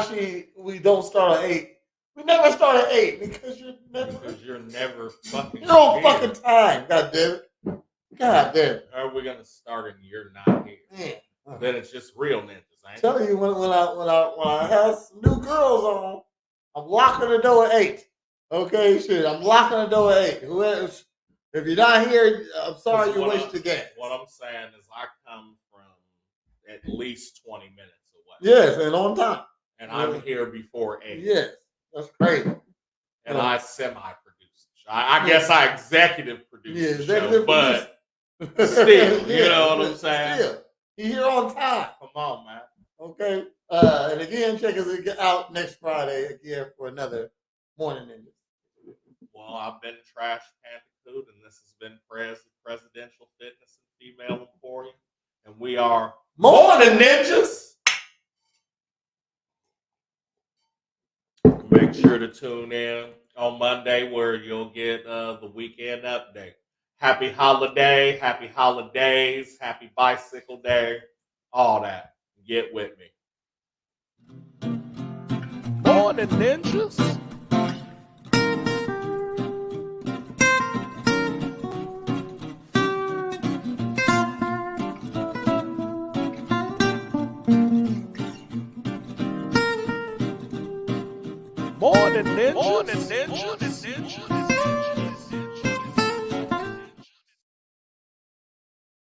we don't start at 8. We never start at 8 because you're
never fucking.
You're on fucking time. God damn it. God damn it.
How are we gonna start and you're not here?
Man.
Then it's just real ninjas, ain't it?
Telling you, when I have some new girls on, I'm locking the door at 8. Okay, shit, I'm locking the door at 8. Whoever, if you're not here, I'm sorry you wasted your gas.
What I'm saying is I come from at least 20 minutes away.
Yes, and on time.
And I'm here before 8.
Yes, that's crazy.
And I semi-produce the show. I guess I executive produce the show, but still, you know what I'm saying?
Still, you're here on time.
Come on, man.
Okay. And again, check us out next Friday again for another Morning Ninjas.
Well, I've been Trash Bandicoot, and this has been Presidential Fitness and Female Emporium. And we are Morn'n Ninjas. Make sure to tune in on Monday where you'll get the weekend update. Happy holiday, happy holidays, happy bicycle day, all that. Get with me.
Morn'n Ninjas. Morn'n Ninjas. Morn'n Ninjas.